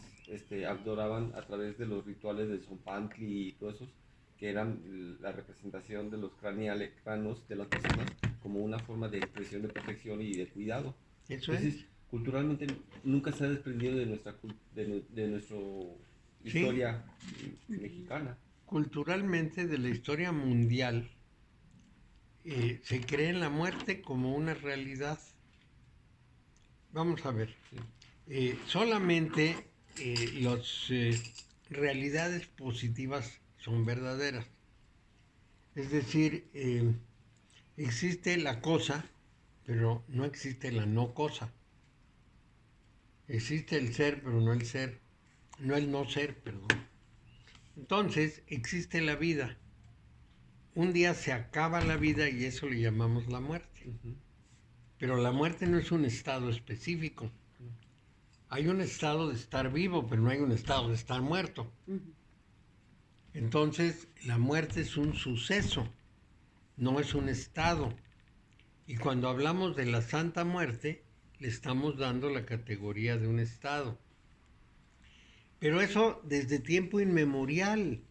[SPEAKER 3] adoraban a través de los rituales de Zompantli y todos esos, que eran la representación de los cráneos de las personas como una forma de expresión de protección y de cuidado.
[SPEAKER 1] Eso
[SPEAKER 3] Entonces,
[SPEAKER 1] es.
[SPEAKER 3] culturalmente nunca se ha desprendido de nuestra historia mexicana.
[SPEAKER 1] Culturalmente, de la historia mundial, se cree en la muerte como una realidad. Vamos a ver. Solamente las realidades positivas son verdaderas. Es decir, existe la cosa, pero no existe la no cosa. Existe el ser, pero no el ser. No el no ser, perdón. Entonces, existe la vida. Un día se acaba la vida y eso le llamamos la muerte.
[SPEAKER 3] Uh-huh.
[SPEAKER 1] Pero la muerte no es un estado específico. Hay un estado de estar vivo, pero no hay un estado de estar muerto. Entonces, la muerte es un suceso, no es un estado. Y cuando hablamos de la Santa Muerte, le estamos dando la categoría de un estado. Pero eso desde tiempo inmemorial.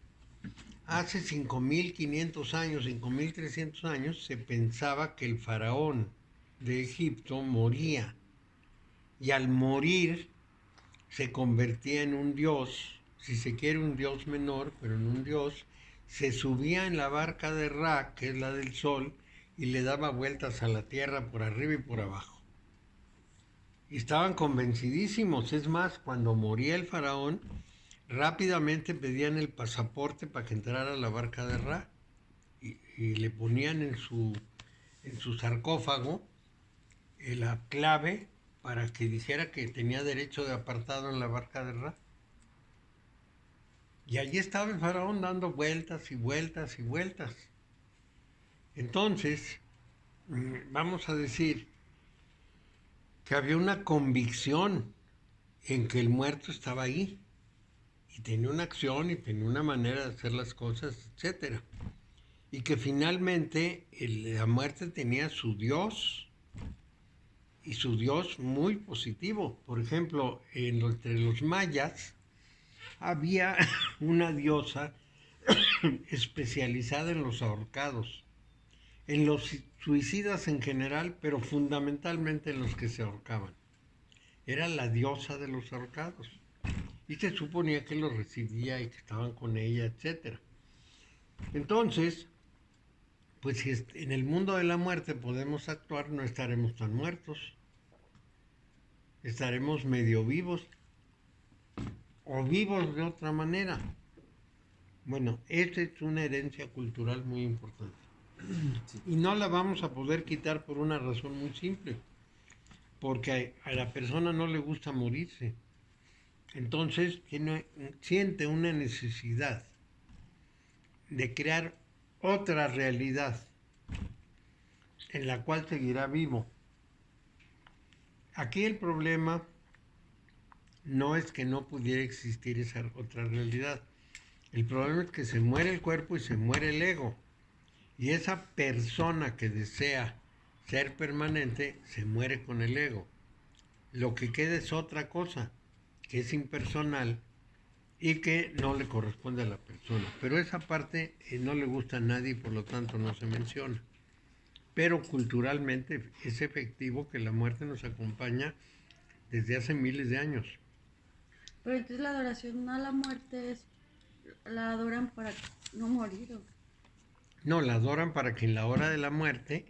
[SPEAKER 1] Hace 5.500 años, 5.300 años, se pensaba que el faraón de Egipto moría. Y al morir se convertía en un dios, si se quiere un dios menor, pero en un dios, se subía en la barca de Ra, que es la del sol, y le daba vueltas a la tierra por arriba y por abajo. Y estaban convencidísimos. Es más, cuando moría el faraón, rápidamente pedían el pasaporte para que entrara a la barca de Ra y le ponían en su sarcófago la clave para que dijera que tenía derecho de apartado en la barca de Ra. Y allí estaba el faraón dando vueltas y vueltas y vueltas. Entonces, vamos a decir que había una convicción en que el muerto estaba ahí y tenía una acción y tenía una manera de hacer las cosas, etc. Y que finalmente la muerte tenía su dios, y su dios muy positivo. Por ejemplo, entre los mayas había una diosa especializada en los ahorcados, en los suicidas en general, pero fundamentalmente en los que se ahorcaban. Era la diosa de los ahorcados. Y se suponía que los recibía y que estaban con ella, etc. Entonces, pues si en el mundo de la muerte podemos actuar, no estaremos tan muertos. Estaremos medio vivos o vivos de otra manera. Bueno, esta es una herencia cultural muy importante. Sí. Y no la vamos a poder quitar por una razón muy simple. Porque a la persona no le gusta morirse. Entonces siente una necesidad de crear otra realidad en la cual seguirá vivo. Aquí el problema no es que no pudiera existir esa otra realidad. El problema es que se muere el cuerpo y se muere el ego. Y esa persona que desea ser permanente se muere con el ego. Lo que queda es otra cosa, que es impersonal y que no le corresponde a la persona. Pero esa parte no le gusta a nadie y por lo tanto no se menciona. Pero culturalmente es efectivo que la muerte nos acompaña desde hace miles de años.
[SPEAKER 4] Pero entonces la adoración a la muerte la adoran para no morir. ¿O?
[SPEAKER 1] No, la adoran para que en la hora de la muerte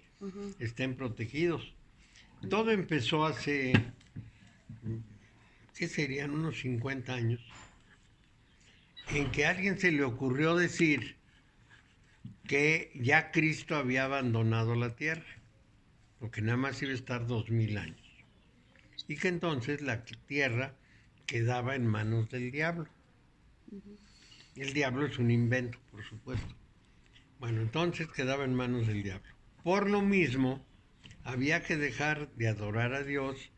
[SPEAKER 1] estén protegidos. Todo empezó hace, ¿qué serían? Unos 50 años, en que a alguien se le ocurrió decir que ya Cristo había abandonado la tierra, porque nada más iba a estar 2000 años. y que entonces la tierra quedaba en manos del diablo. El diablo es un invento, por supuesto. Bueno, entonces quedaba en manos del diablo. Por lo mismo, había que dejar de adorar a Dios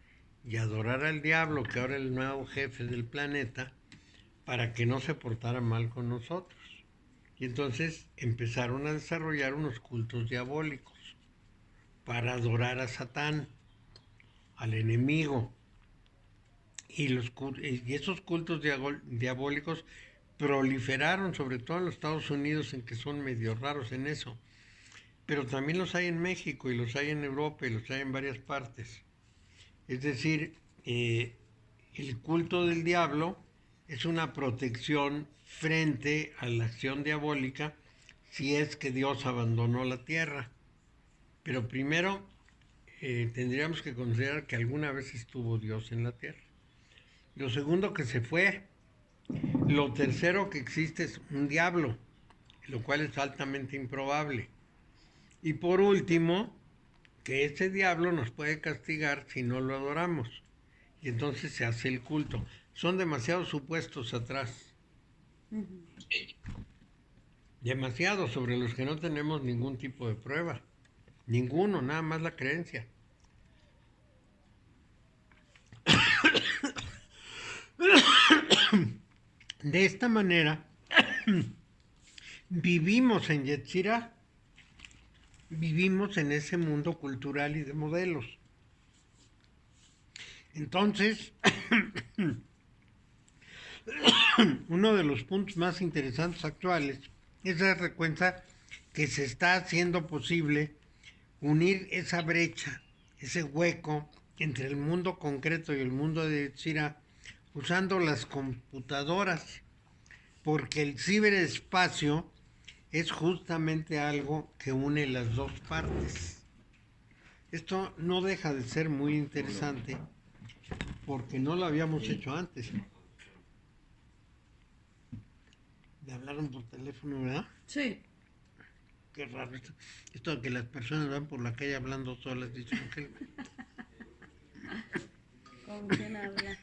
[SPEAKER 1] y adorar al diablo, que ahora es el nuevo jefe del planeta, para que no se portara mal con nosotros. Y entonces empezaron a desarrollar unos cultos diabólicos para adorar a Satán, al enemigo. Y esos cultos diabólicos proliferaron, sobre todo en los Estados Unidos, en que son medio raros en eso. Pero también los hay en México y los hay en Europa y los hay en varias partes. Es decir, el culto del diablo es una protección frente a la acción diabólica si es que Dios abandonó la tierra. Pero primero tendríamos que considerar que alguna vez estuvo Dios en la tierra. Lo segundo, que se fue. Lo tercero, que existe es un diablo, lo cual es altamente improbable. Y por último, que ese diablo nos puede castigar si no lo adoramos. Y entonces se hace el culto. Son demasiados supuestos atrás. Demasiados, sobre los que no tenemos ningún tipo de prueba. Ninguno, nada más la creencia. De esta manera, vivimos en Yetzirah. Vivimos en ese mundo cultural y de modelos. Entonces, uno de los puntos más interesantes actuales es darse cuenta que se está haciendo posible unir esa brecha, ese hueco entre el mundo concreto y el mundo de Yetzirah, usando las computadoras, porque el ciberespacio es justamente algo que une las dos partes. Esto no deja de ser muy interesante porque no lo habíamos hecho antes. Le hablaron por teléfono, ¿verdad?
[SPEAKER 4] Sí.
[SPEAKER 1] Qué raro esto de que las personas van por la calle hablando solas. Dicen, ¿qué?
[SPEAKER 4] ¿Con quién habla?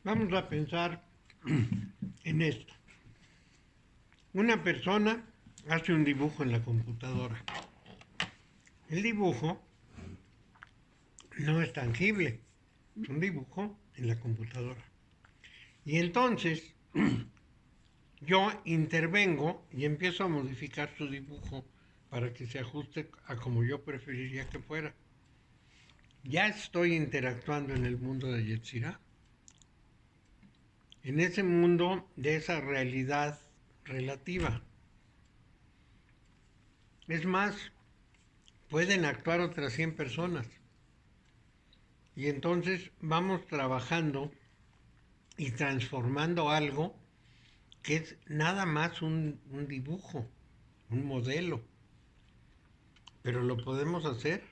[SPEAKER 1] Vamos a pensar en esto. Una persona hace un dibujo en la computadora. El dibujo no es tangible, es un dibujo en la computadora. Y entonces yo intervengo y empiezo a modificar su dibujo para que se ajuste a como yo preferiría que fuera. Ya estoy interactuando en el mundo de Yetzirah, en ese mundo de esa realidad relativa. Es más, pueden actuar otras 100 personas. Y entonces vamos trabajando y transformando algo que es nada más un dibujo, un modelo. Pero lo podemos hacer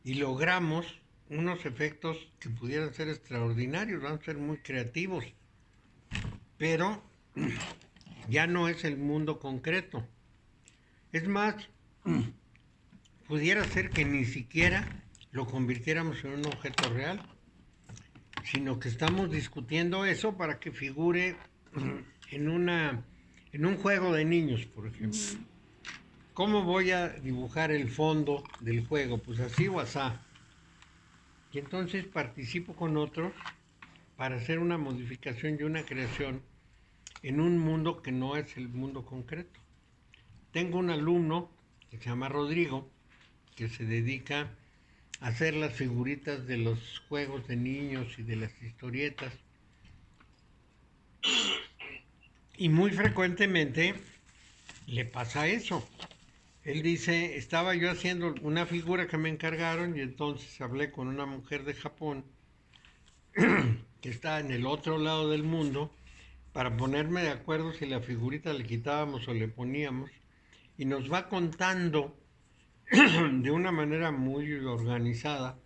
[SPEAKER 1] y logramos unos efectos que pudieran ser extraordinarios, van a ser muy creativos. Pero ya no es el mundo concreto. Es más, pudiera ser que ni siquiera lo convirtiéramos en un objeto real, sino que estamos discutiendo eso para que figure en un juego de niños, por ejemplo. ¿Cómo voy a dibujar el fondo del juego? Pues así o asá. Y entonces participo con otros para hacer una modificación y una creación en un mundo que no es el mundo concreto. Tengo un alumno que se llama Rodrigo, que se dedica a hacer las figuritas de los juegos de niños y de las historietas. Y muy frecuentemente le pasa eso. Él dice, estaba yo haciendo una figura que me encargaron y entonces hablé con una mujer de Japón que está en el otro lado del mundo para ponerme de acuerdo si la figurita le quitábamos o le poníamos, y nos va contando de una manera muy organizada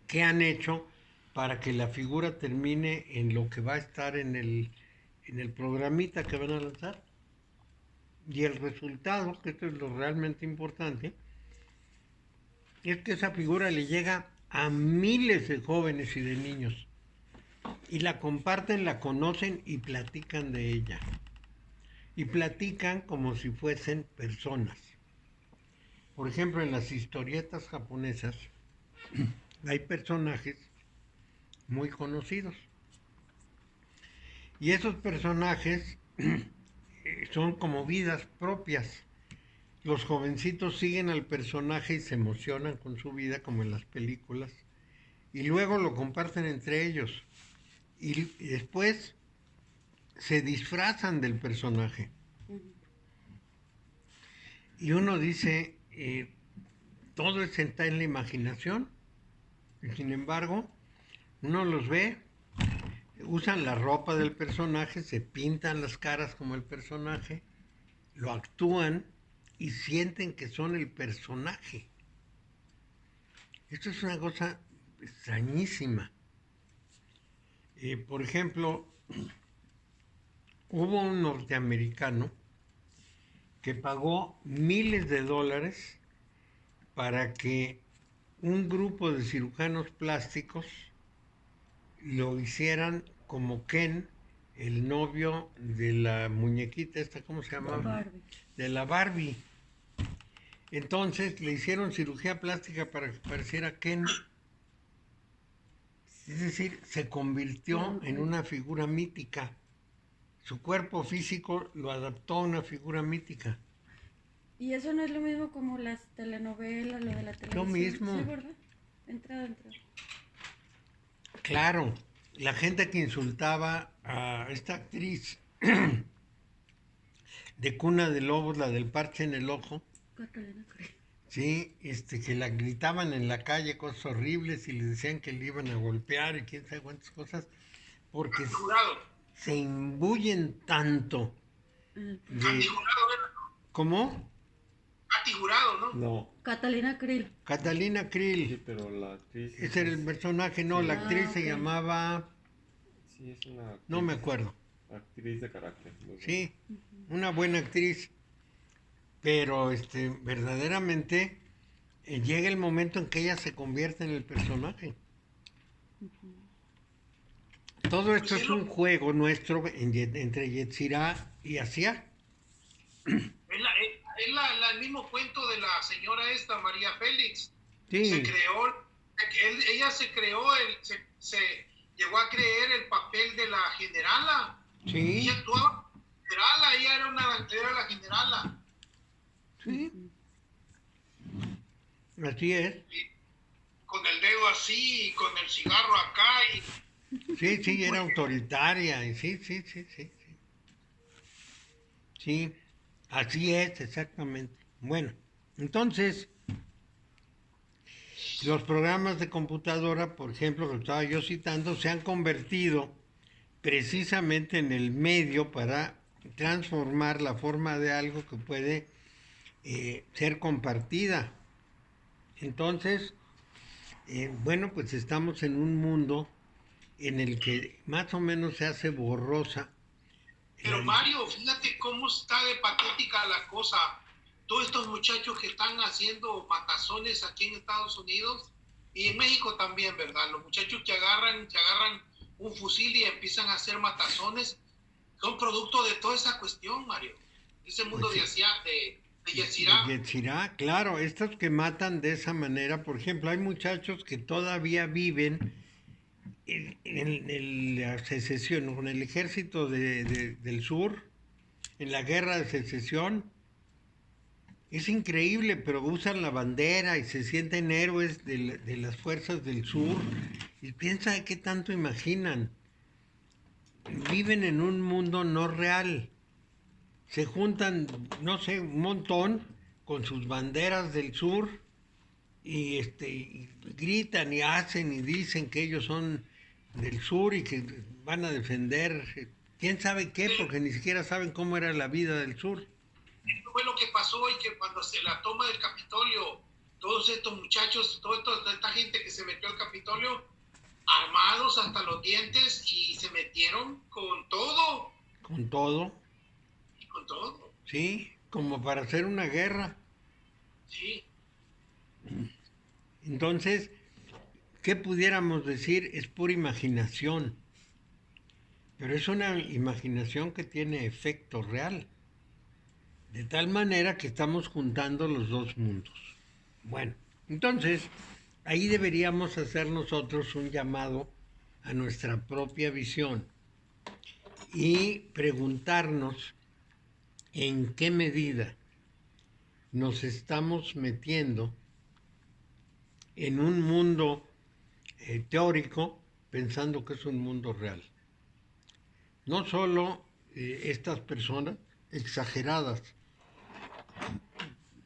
[SPEAKER 1] qué han hecho para que la figura termine en lo que va a estar en en el programita que van a lanzar. Y el resultado, que esto es lo realmente importante, es que esa figura le llega a miles de jóvenes y de niños. Y la comparten, la conocen y platican de ella. Y platican como si fuesen personas. Por ejemplo, en las historietas japonesas hay personajes muy conocidos. Y esos personajes son como vidas propias. Los jovencitos siguen al personaje y se emocionan con su vida, como en las películas, y luego lo comparten entre ellos. Y después se disfrazan del personaje. Y uno dice, todo está en la imaginación. Y sin embargo, uno los ve, usan la ropa del personaje, se pintan las caras como el personaje, lo actúan y sienten que son el personaje. Esto es una cosa extrañísima. Por ejemplo, hubo un norteamericano que pagó miles de dólares para que un grupo de cirujanos plásticos lo hicieran como Ken, el novio de la muñequita esta, ¿cómo se llamaba?
[SPEAKER 4] Barbie.
[SPEAKER 1] De la Barbie. Entonces le hicieron cirugía plástica para que pareciera Ken. Es decir, se convirtió en una figura mítica. Su cuerpo físico lo adaptó a una figura mítica.
[SPEAKER 4] Y eso no es lo mismo como las telenovelas, lo de la televisión.
[SPEAKER 1] Lo mismo.
[SPEAKER 4] Sí, ¿verdad? Entra dentro.
[SPEAKER 1] Claro, la gente que insultaba a esta actriz de Cuna de Lobos, la del parche en el ojo,
[SPEAKER 4] Catalina Krill.
[SPEAKER 1] sí, que la gritaban en la calle cosas horribles y le decían que le iban a golpear y quién sabe cuántas cosas, porque
[SPEAKER 2] Jurado.
[SPEAKER 1] se imbuyen tanto de...
[SPEAKER 2] Katy Jurado era.
[SPEAKER 1] ¿Cómo?
[SPEAKER 2] Katy Jurado, ¿no?
[SPEAKER 3] No,
[SPEAKER 4] Catalina Krill.
[SPEAKER 1] Catalina
[SPEAKER 3] sí,
[SPEAKER 1] Krill.
[SPEAKER 3] pero la actriz...
[SPEAKER 1] Ese era el personaje, no,
[SPEAKER 3] Sí.
[SPEAKER 1] la actriz se
[SPEAKER 4] ok.
[SPEAKER 1] llamaba...
[SPEAKER 3] Sí, es una actriz,
[SPEAKER 1] No me acuerdo.
[SPEAKER 3] actriz de carácter. muy buena.
[SPEAKER 1] Sí, una buena actriz, pero verdaderamente llega el momento en que ella se convierte en el personaje. Todo esto es un juego nuestro entre Yetzirah y Asiá.
[SPEAKER 2] Es el mismo cuento de la señora esta, María Félix.
[SPEAKER 1] Sí,
[SPEAKER 2] Ella se creó, se llegó a creer el papel de la generala.
[SPEAKER 1] sí,
[SPEAKER 2] Ella actuaba como generala, ella era la generala.
[SPEAKER 1] sí. Así es.
[SPEAKER 2] Con el dedo así, y con el cigarro acá.
[SPEAKER 1] Sí, sí, era autoritaria. Y sí. Sí, así es, exactamente. Bueno, entonces, los programas de computadora, por ejemplo, que estaba yo citando, se han convertido precisamente en el medio para transformar la forma de algo que puede ser compartida. Entonces, bueno, pues estamos en un mundo en el que más o menos se hace borrosa.
[SPEAKER 2] Pero Mario, fíjate cómo está de patética la cosa. Todos estos muchachos que están haciendo matazones aquí en Estados Unidos y en México también, ¿verdad? Los muchachos que agarran un fusil y empiezan a hacer matazones son producto de toda esa cuestión, Mario. Ese mundo
[SPEAKER 1] Pues sí.
[SPEAKER 2] de Yetzirah.
[SPEAKER 1] Yetzirah, claro, estos que matan de esa manera, por ejemplo, hay muchachos que todavía viven en la secesión, con el ejército del sur, en la guerra de secesión. Es increíble, pero usan la bandera y se sienten héroes de las fuerzas del sur. Y piensa qué tanto imaginan. Viven en un mundo no real. Se juntan, no sé, un montón con sus banderas del sur y gritan y hacen y dicen que ellos son del sur y que van a defender quién sabe qué, porque ni siquiera saben cómo era la vida del sur.
[SPEAKER 2] Esto fue lo que pasó y que cuando se la toma del Capitolio, todos estos muchachos, toda esta gente que se metió al Capitolio, armados hasta los dientes y se metieron con todo.
[SPEAKER 1] con todo,
[SPEAKER 2] y con todo.
[SPEAKER 1] ¿sí? Como para hacer una guerra.
[SPEAKER 2] Sí,
[SPEAKER 1] Entonces, ¿qué pudiéramos decir? Es pura imaginación, pero es una imaginación que tiene efecto real, de tal manera que estamos juntando los dos mundos. Bueno, entonces, ahí deberíamos hacer nosotros un llamado a nuestra propia visión y preguntarnos en qué medida nos estamos metiendo en un mundo teórico pensando que es un mundo real. No solo estas personas exageradas,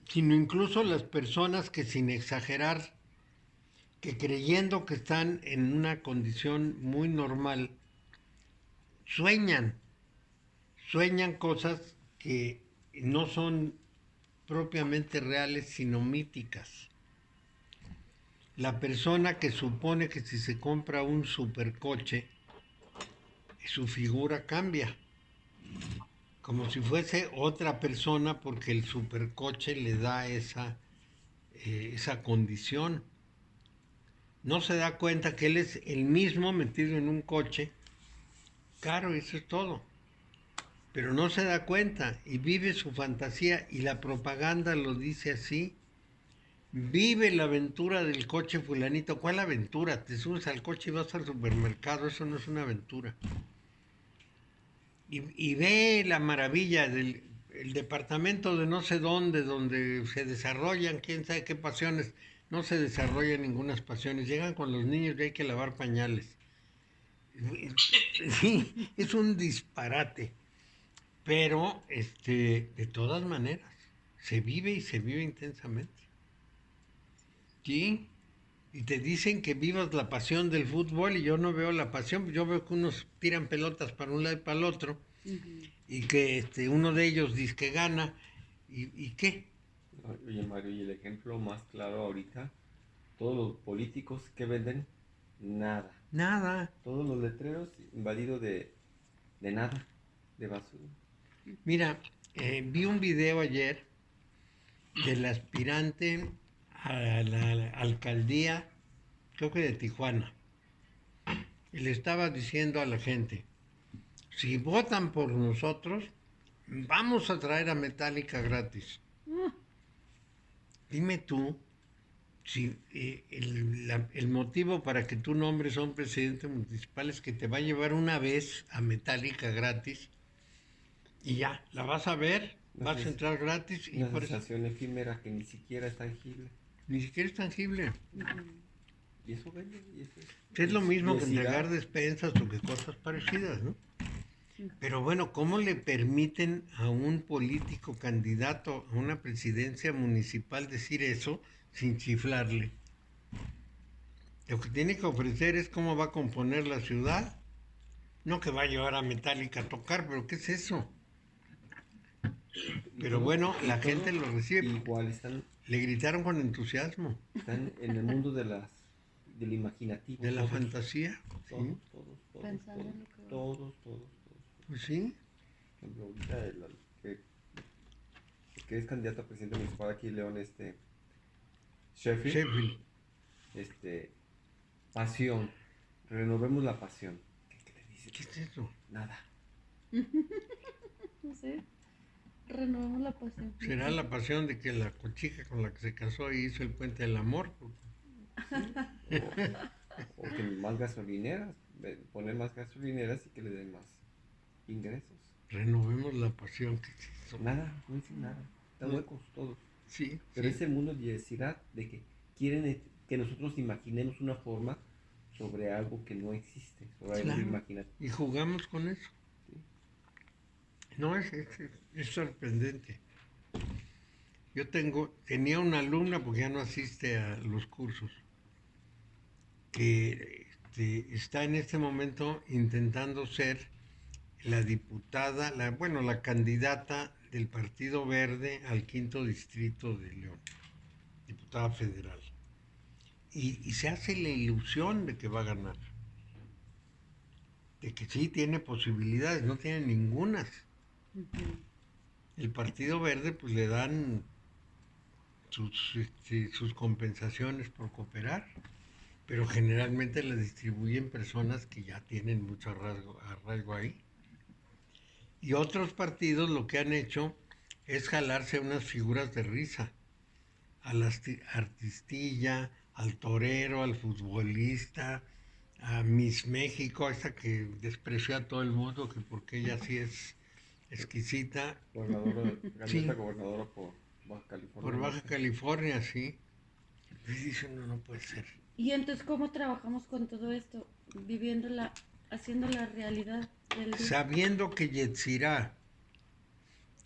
[SPEAKER 1] sino incluso las personas que sin exagerar, que creyendo que están en una condición muy normal, sueñan, sueñan cosas que no son propiamente reales, sino míticas. La persona que supone que si se compra un supercoche, su figura cambia, como si fuese otra persona porque el supercoche le da esa condición. No se da cuenta que él es el mismo metido en un coche caro, eso es todo. Pero no se da cuenta y vive su fantasía y la propaganda lo dice así. Vive la aventura del coche fulanito. ¿Cuál aventura? Te subes al coche y vas al supermercado, eso no es una aventura. Y ve la maravilla del el departamento de no sé dónde, donde se desarrollan quién sabe qué pasiones. No se desarrollan ninguna pasiones. Llegan con los niños y hay que lavar pañales. Sí, es un disparate. Pero, de todas maneras, se vive y se vive intensamente. ¿Sí? Y te dicen que vivas la pasión del fútbol y yo no veo la pasión, yo veo que unos tiran pelotas para un lado y para el otro y que uno de ellos dice que gana y ¿qué?
[SPEAKER 3] Oye, Mario, y el ejemplo más claro ahorita, todos los políticos que venden, nada.
[SPEAKER 1] Nada.
[SPEAKER 3] Todos los letreros invadidos de nada, de basura.
[SPEAKER 1] Mira, vi un video ayer del aspirante a la alcaldía, creo que de Tijuana, y le estaba diciendo a la gente, si votan por nosotros, vamos a traer a Metallica gratis. Dime tú si el motivo para que tú nombres a un presidente municipal es que te va a llevar una vez a Metallica gratis y ya, la vas a ver, vas a entrar gratis y
[SPEAKER 3] Una
[SPEAKER 1] por eso
[SPEAKER 3] sensación efímera que ni siquiera es tangible.
[SPEAKER 1] ni siquiera es tangible.
[SPEAKER 3] Y eso vende, y eso
[SPEAKER 1] Es lo mismo que
[SPEAKER 3] publicidad.
[SPEAKER 1] entregar despensas o que cosas parecidas, ¿no? Pero bueno, ¿cómo le permiten a un político candidato a una presidencia municipal decir eso sin chiflarle? Lo que tiene que ofrecer es cómo va a componer la ciudad. No que va a llevar a Metallica a tocar, pero ¿qué es eso? Pero bueno, la gente lo recibe.
[SPEAKER 3] Igual están
[SPEAKER 1] Le gritaron con entusiasmo.
[SPEAKER 3] en el mundo del imaginativo.
[SPEAKER 1] De la
[SPEAKER 3] todos,
[SPEAKER 1] fantasía.
[SPEAKER 3] Todos,
[SPEAKER 1] Sí.
[SPEAKER 3] todos,
[SPEAKER 4] Pensando en lo que va.
[SPEAKER 3] todos.
[SPEAKER 1] Pues sí.
[SPEAKER 3] Por ejemplo, ahorita que es candidato a presidente municipal aquí en León, Sheffield,
[SPEAKER 1] Sheffield.
[SPEAKER 3] pasión, renovemos la pasión. ¿Qué te dice?
[SPEAKER 1] ¿Qué es eso?
[SPEAKER 3] Nada.
[SPEAKER 4] No sé. Renovemos la pasión.
[SPEAKER 1] ¿Será la pasión de que la chica con la que se casó y hizo el puente del amor?
[SPEAKER 3] O que más gasolineras, poner más gasolineras y que le den más ingresos.
[SPEAKER 1] Renovemos la pasión. ¿Qué es eso?
[SPEAKER 3] Nada, no dicen nada. Están huecos todos.
[SPEAKER 1] Sí.
[SPEAKER 3] Pero
[SPEAKER 1] sí.
[SPEAKER 3] ese mundo de diversidad, de que quieren que nosotros imaginemos una forma sobre algo que no existe, sobre algo
[SPEAKER 1] Claro.
[SPEAKER 3] imaginativo.
[SPEAKER 1] Y jugamos con eso.
[SPEAKER 3] Sí.
[SPEAKER 1] No, es sorprendente. Yo tenía una alumna, porque ya no asiste a los cursos, que está en este momento intentando ser la diputada, la candidata del Partido Verde al 5º Distrito de León, diputada federal. Y se hace la ilusión de que va a ganar. de que sí tiene posibilidades, no tiene ningunas. El Partido Verde pues le dan sus compensaciones por cooperar, pero generalmente le distribuyen personas que ya tienen mucho arraigo ahí. Y otros partidos lo que han hecho es jalarse unas figuras de risa, al artistilla, al torero, al futbolista, a Miss México, esa que despreció a todo el mundo, que porque ella sí es exquisita.
[SPEAKER 3] Gobernadora,
[SPEAKER 1] Sí,
[SPEAKER 3] candidata a gobernadora por Baja California
[SPEAKER 1] por Baja
[SPEAKER 3] Norte.
[SPEAKER 1] California, sí. Entonces dice uno, no puede ser.
[SPEAKER 4] Y entonces, ¿cómo trabajamos con todo esto? Viviéndola, haciendo la realidad del día.
[SPEAKER 1] Sabiendo que Yetzirah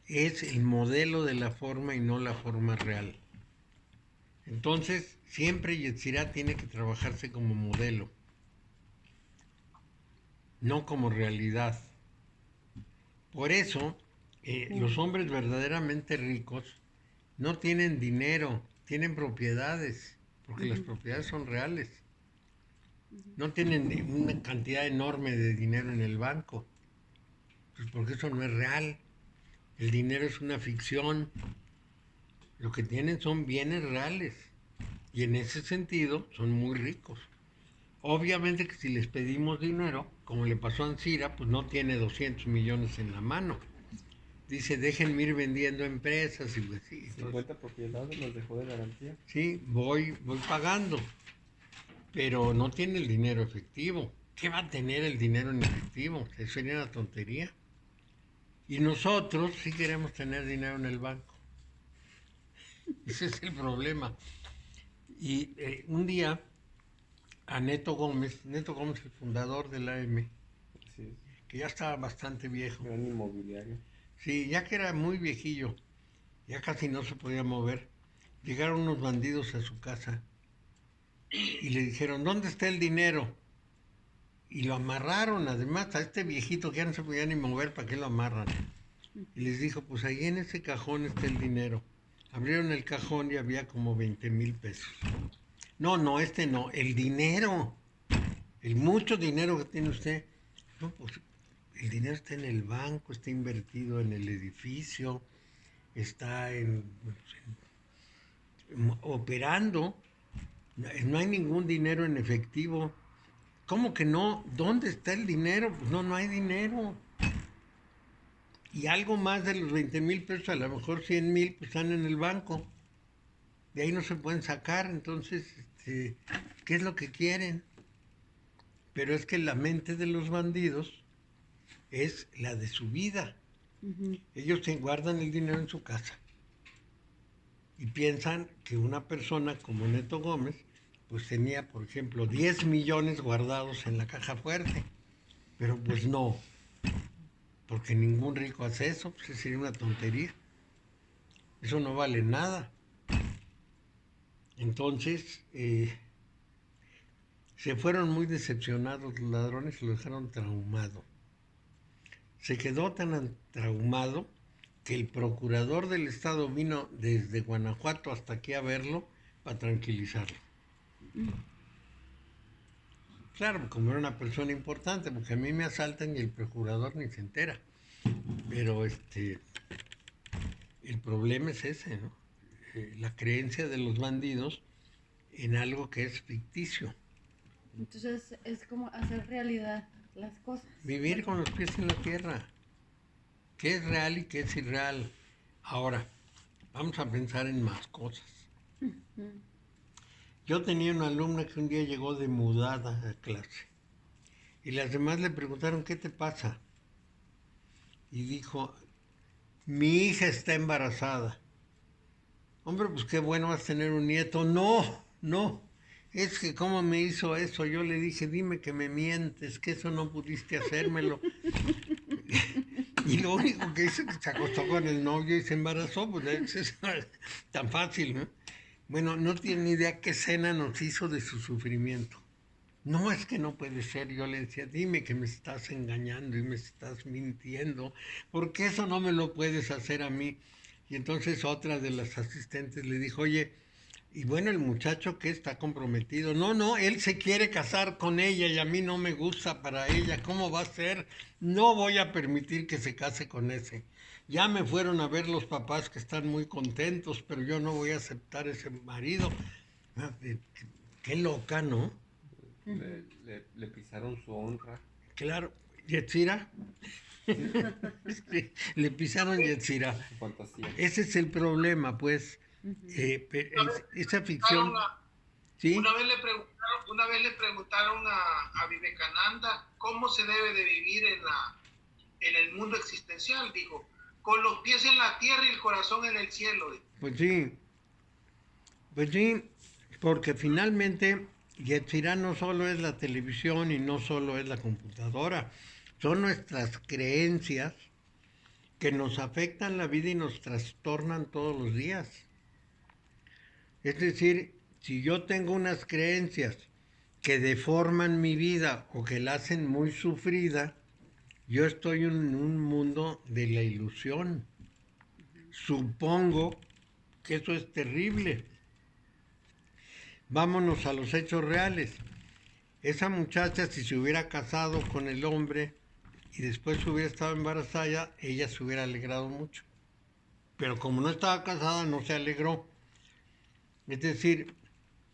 [SPEAKER 1] es el modelo de la forma y no la forma real. Entonces, siempre Yetzirah tiene que trabajarse como modelo, no como realidad. Por eso, los hombres verdaderamente ricos no tienen dinero, tienen propiedades, porque las propiedades son reales. No tienen una cantidad enorme de dinero en el banco, pues porque eso no es real. El dinero es una ficción. Lo que tienen son bienes reales. Y en ese sentido son muy ricos. Obviamente que si les pedimos dinero, como le pasó a Ancira, pues no tiene 200 millones en la mano. Dice, déjenme ir vendiendo empresas y pues sí. Entonces,
[SPEAKER 3] 50 propiedades las dejó de garantía.
[SPEAKER 1] sí, voy pagando, pero no tiene el dinero efectivo. ¿Qué va a tener el dinero en efectivo? Eso sería una tontería. Y nosotros sí queremos tener dinero en el banco. Ese es el problema. Y un día a Neto Gómez el fundador del AM,
[SPEAKER 3] Así es.
[SPEAKER 1] que ya estaba bastante viejo,
[SPEAKER 3] Gran inmobiliario.
[SPEAKER 1] sí, ya que era muy viejillo, ya casi no se podía mover, llegaron unos bandidos a su casa y le dijeron, ¿dónde está el dinero? Y lo amarraron, además, a este viejito que ya no se podía ni mover, ¿para qué lo amarran? Y les dijo, pues ahí en ese cajón está el dinero. Abrieron el cajón y había como 20,000 pesos. No, este no, el dinero, el mucho dinero que tiene usted. No, pues el dinero está en el banco, está invertido en el edificio, está operando. No hay ningún dinero en efectivo. ¿Cómo que no? ¿Dónde está el dinero? Pues no hay dinero. Y algo más de los 20,000 pesos, a lo mejor 100,000, pues están en el banco. De ahí no se pueden sacar. Entonces, ¿qué es lo que quieren? Pero es que la mente de los bandidos es la de su vida. Ellos se guardan el dinero en su casa y piensan que una persona como Neto Gómez pues tenía, por ejemplo, 10 millones guardados en la caja fuerte, pero pues no, porque ningún rico hace eso, pues sería una tontería, eso no vale nada. Entonces, se fueron muy decepcionados los ladrones y lo dejaron traumado. Se quedó tan traumado que el procurador del estado vino desde Guanajuato hasta aquí a verlo para tranquilizarlo. Claro, como era una persona importante, porque a mí me asaltan y el procurador ni se entera. Pero el problema es ese, ¿no? La creencia de los bandidos en algo que es ficticio.
[SPEAKER 4] Entonces es como hacer realidad las cosas.
[SPEAKER 1] Vivir con los pies en la tierra. ¿Qué es real y qué es irreal? Ahora, vamos a pensar en más cosas. Yo tenía una alumna que un día llegó demudada a clase y las demás le preguntaron, ¿qué te pasa? Y dijo, mi hija está embarazada. Hombre, pues qué bueno vas a tener un nieto. No, es que cómo me hizo eso. Yo le dije, dime que me mientes, que eso no pudiste hacérmelo. Y lo único que hizo es que se acostó con el novio y se embarazó, pues es tan fácil, ¿no? Bueno, no tiene ni idea qué escena nos hizo de su sufrimiento. No, es que no puede ser. Yo le decía, dime que me estás engañando y me estás mintiendo, porque eso no me lo puedes hacer a mí. Y entonces otra de las asistentes le dijo, oye, Y bueno, el muchacho que está comprometido, no, él se quiere casar con ella y a mí no me gusta para ella, ¿cómo va a ser? No voy a permitir que se case con ese. Ya me fueron a ver los papás que están muy contentos, pero yo no voy a aceptar ese marido. Ah, qué loca, ¿no?
[SPEAKER 3] Le pisaron su honra.
[SPEAKER 1] Claro, Yetzira. Sí, le pisaron Yetzira.
[SPEAKER 3] Su fantasía.
[SPEAKER 1] Ese es el problema, pues. Esa ficción, ¿sí?
[SPEAKER 2] Una vez le preguntaron a Vivekananda cómo se debe de vivir en el mundo existencial. Dijo, con los pies en la tierra y el corazón en el cielo.
[SPEAKER 1] Pues sí, porque finalmente Yetzirah no solo es la televisión y no solo es la computadora, son nuestras creencias que nos afectan la vida y nos trastornan todos los días. Es decir, si yo tengo unas creencias que deforman mi vida o que la hacen muy sufrida, yo estoy en un mundo de la ilusión. Supongo que eso es terrible. Vámonos a los hechos reales. Esa muchacha, si se hubiera casado con el hombre y después hubiera estado embarazada, ella se hubiera alegrado mucho. Pero como no estaba casada, no se alegró. Es decir,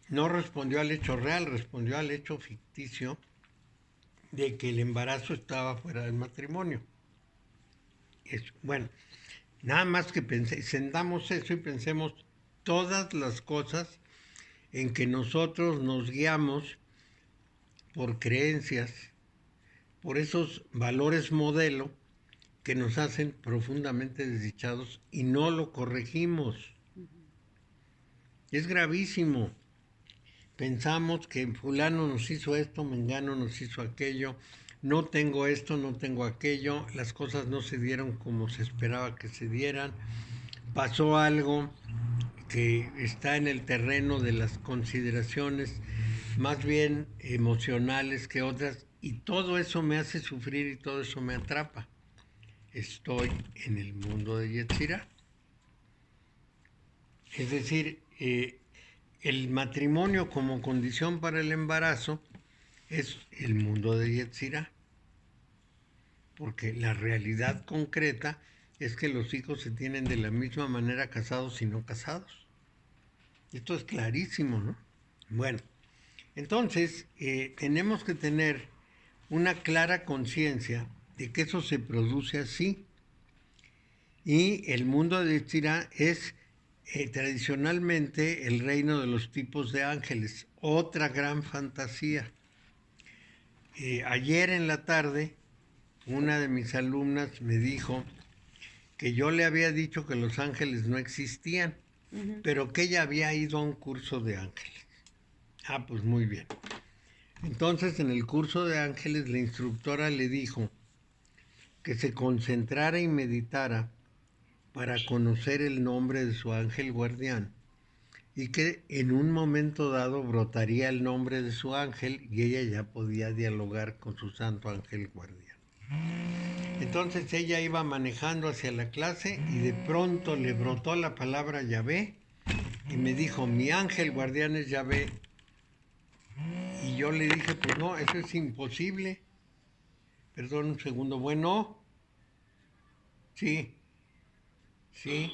[SPEAKER 1] no respondió al hecho real, respondió al hecho ficticio de que el embarazo estaba fuera del matrimonio. Bueno, nada más que sentamos eso y pensemos todas las cosas en que nosotros nos guiamos por creencias, por esos valores modelo que nos hacen profundamente desdichados y no lo corregimos. Es gravísimo. Pensamos que fulano nos hizo esto, mengano nos hizo aquello, no tengo esto, no tengo aquello, las cosas no se dieron como se esperaba que se dieran, pasó algo que está en el terreno de las consideraciones más bien emocionales que otras, y todo eso me hace sufrir y todo eso me atrapa. Estoy en el mundo de Yetzirah. Es decir, el matrimonio como condición para el embarazo es el mundo de Yetzirah, porque la realidad concreta es que los hijos se tienen de la misma manera casados y no casados. Esto es clarísimo, ¿no? Bueno, entonces tenemos que tener una clara conciencia de que eso se produce así. Y el mundo de Yetzirah es tradicionalmente el reino de los tipos de ángeles, otra gran fantasía. Ayer en la tarde, una de mis alumnas me dijo que yo le había dicho que los ángeles no existían, pero que ella había ido a un curso de ángeles. Ah, pues muy bien. Entonces, en el curso de ángeles, la instructora le dijo que se concentrara y meditara para conocer el nombre de su ángel guardián y que en un momento dado brotaría el nombre de su ángel y ella ya podía dialogar con su santo ángel guardián. Entonces ella iba manejando hacia la clase y de pronto le brotó la palabra Yahvé y me dijo, mi ángel guardián es Yahvé. Y yo le dije, pues no, eso es imposible. Perdón un segundo, bueno, sí. Sí.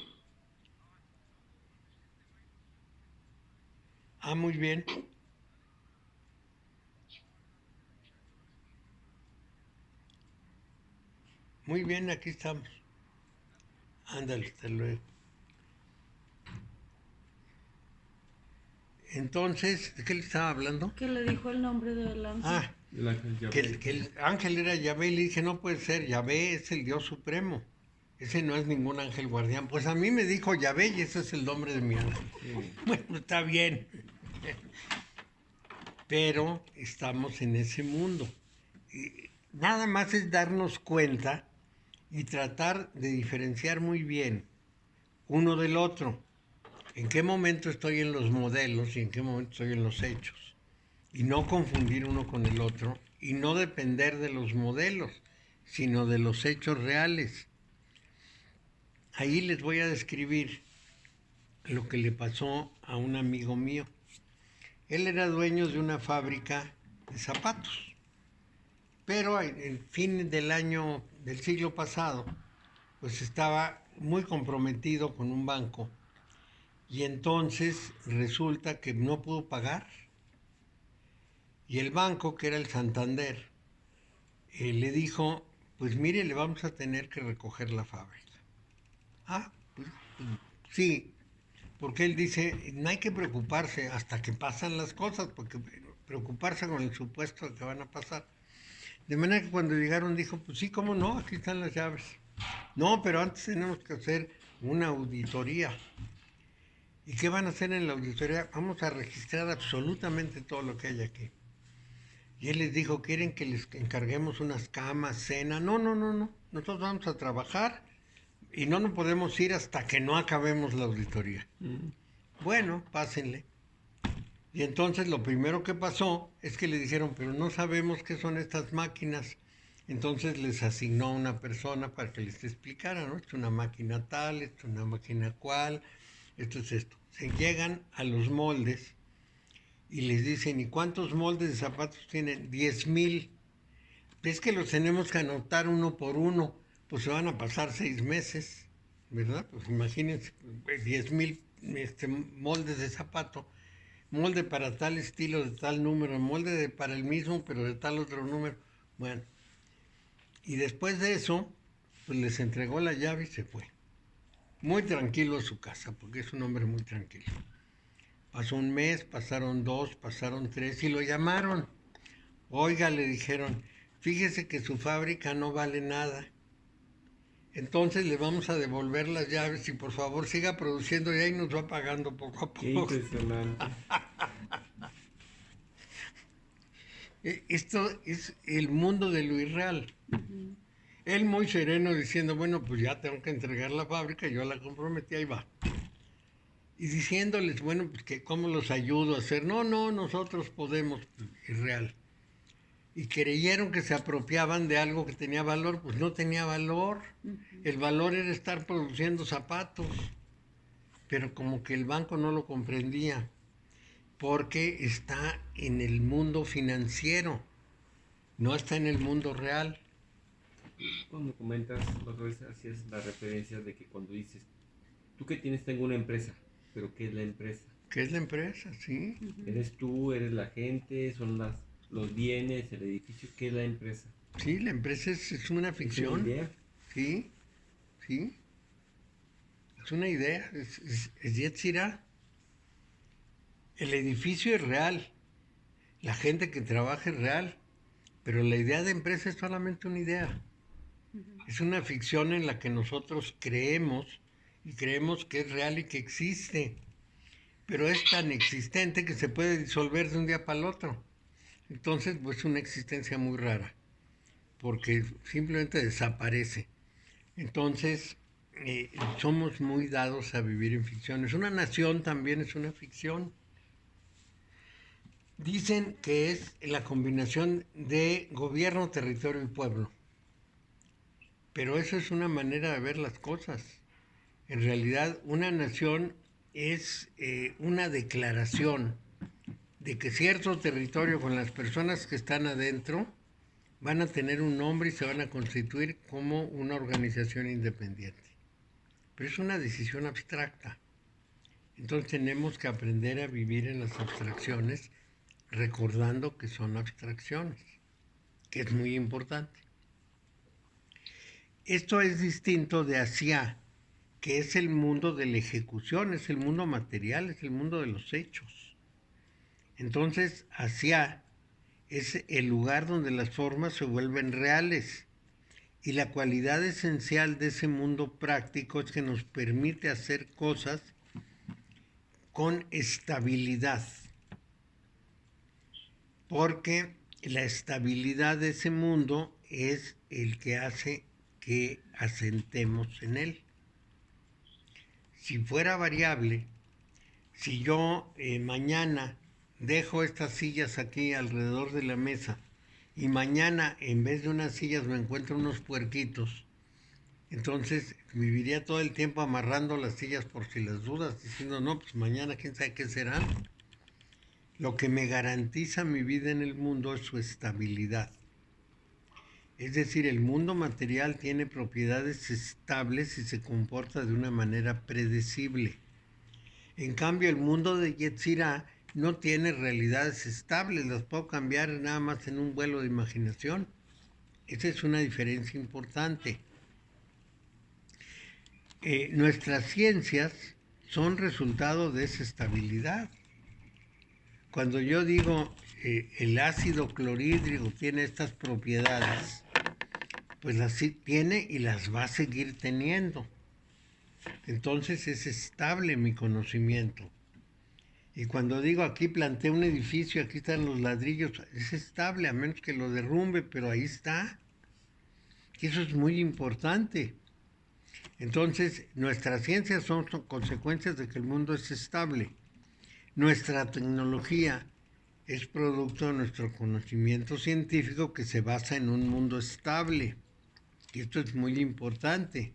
[SPEAKER 1] Ah, muy bien. Muy bien, aquí estamos. Ándale, hasta luego. Entonces, ¿de qué le estaba hablando?
[SPEAKER 4] Que le dijo el nombre del ángel.
[SPEAKER 1] Ah,
[SPEAKER 3] El ángel Yahvé.
[SPEAKER 1] que el ángel era Yahvé y le dije, no puede ser, Yahvé es el Dios Supremo. Ese no es ningún ángel guardián. Pues a mí me dijo Yahvé y ese es el nombre de mi ángel.
[SPEAKER 3] Sí.
[SPEAKER 1] Bueno, está bien. Pero estamos en ese mundo. Y nada más es darnos cuenta y tratar de diferenciar muy bien uno del otro. ¿En qué momento estoy en los modelos y en qué momento estoy en los hechos? Y no confundir uno con el otro y no depender de los modelos, sino de los hechos reales. Ahí les voy a describir lo que le pasó a un amigo mío. Él era dueño de una fábrica de zapatos, pero en fin del siglo pasado, pues estaba muy comprometido con un banco y entonces resulta que no pudo pagar y el banco, que era el Santander, le dijo, pues mire, le vamos a tener que recoger la fábrica. Pues, sí, porque él dice, no hay que preocuparse hasta que pasan las cosas, porque preocuparse con el supuesto de que van a pasar. De manera que cuando llegaron dijo, pues sí, cómo no, aquí están las llaves. No, pero antes tenemos que hacer una auditoría. ¿Y qué van a hacer en la auditoría? Vamos a registrar absolutamente todo lo que hay aquí. Y él les dijo, ¿quieren que les encarguemos unas camas, cena? No, no, no, no. Nosotros vamos a trabajar y no nos podemos ir hasta que no acabemos la auditoría. Bueno, pásenle. Y entonces lo primero que pasó es que le dijeron, pero no sabemos qué son estas máquinas. Entonces les asignó a una persona para que les explicara, ¿no? Esto es una máquina tal, esto es una máquina cual, esto es esto. Se llegan a los moldes y les dicen, ¿y cuántos moldes de zapatos tienen? 10,000. Es que los tenemos que anotar uno por uno, pues se van a pasar 6 meses, ¿verdad? Pues imagínense, 10,000 moldes de zapato, molde para tal estilo de tal número, para el mismo pero de tal otro número. Bueno, y después de eso, pues les entregó la llave y se fue. Muy tranquilo a su casa, porque es un hombre muy tranquilo. Pasó un mes, pasaron 2, pasaron 3 y lo llamaron. Oiga, le dijeron, fíjese que su fábrica no vale nada. Entonces le vamos a devolver las llaves y por favor siga produciendo y ahí nos va pagando poco a
[SPEAKER 3] Qué
[SPEAKER 1] poco.
[SPEAKER 3] impresionante.
[SPEAKER 1] Esto es el mundo de lo irreal. Él muy sereno diciendo, bueno, pues ya tengo que entregar la fábrica, yo la comprometí, ahí va. Y diciéndoles, bueno, pues que cómo los ayudo a hacer. No, no, nosotros podemos, irreal. Y creyeron que se apropiaban de algo que tenía valor, pues no tenía valor. El valor era estar produciendo zapatos. Pero como que el banco no lo comprendía, porque está en el mundo financiero, no está en el mundo real.
[SPEAKER 3] Cuando comentas, otra vez hacías la referencia de que cuando dices, tú que tienes, tengo una empresa, pero ¿qué es la empresa?
[SPEAKER 1] ¿Qué es la empresa? Sí.
[SPEAKER 3] Eres tú, eres la gente, son los bienes, el edificio, ¿qué es la empresa?
[SPEAKER 1] Sí, la empresa es una ficción.
[SPEAKER 3] Es una idea.
[SPEAKER 1] Sí, sí. Es una idea, es Yetzirah. El edificio es real, la gente que trabaja es real, pero la idea de empresa es solamente una idea. Es una ficción en la que nosotros creemos y creemos que es real y que existe, pero es tan existente que se puede disolver de un día para el otro. Entonces, pues es una existencia muy rara, porque simplemente desaparece. Entonces, somos muy dados a vivir en ficciones. Una nación también es una ficción. Dicen que es la combinación de gobierno, territorio y pueblo. Pero eso es una manera de ver las cosas. En realidad, una nación es una declaración de que cierto territorio con las personas que están adentro van a tener un nombre y se van a constituir como una organización independiente. Pero es una decisión abstracta. Entonces tenemos que aprender a vivir en las abstracciones recordando que son abstracciones, que es muy importante. Esto es distinto de Asiá, que es el mundo de la ejecución, es el mundo material, es el mundo de los hechos. Entonces, Asiá es el lugar donde las formas se vuelven reales. Y la cualidad esencial de ese mundo práctico es que nos permite hacer cosas con estabilidad. Porque la estabilidad de ese mundo es el que hace que asentemos en él. Si fuera variable, si yo mañana dejo estas sillas aquí alrededor de la mesa y mañana en vez de unas sillas me encuentro unos puerquitos, Entonces viviría todo el tiempo amarrando las sillas por si las dudas, diciendo, no, pues mañana quién sabe qué será. Lo que me garantiza mi vida en el mundo es su estabilidad. Es decir, el mundo material tiene propiedades estables y se comporta de una manera predecible. En cambio, el mundo de Yetzirah no tiene realidades estables, las puedo cambiar nada más en un vuelo de imaginación. Esa es una diferencia importante. Nuestras ciencias son resultado de esa estabilidad. Cuando yo digo el ácido clorhídrico tiene estas propiedades, pues las tiene y las va a seguir teniendo. Entonces es estable mi conocimiento. Y cuando digo aquí planté un edificio, aquí están los ladrillos, es estable a menos que lo derrumbe, pero ahí está. Y eso es muy importante. Entonces, nuestras ciencias son consecuencias de que el mundo es estable. Nuestra tecnología es producto de nuestro conocimiento científico que se basa en un mundo estable. Y esto es muy importante.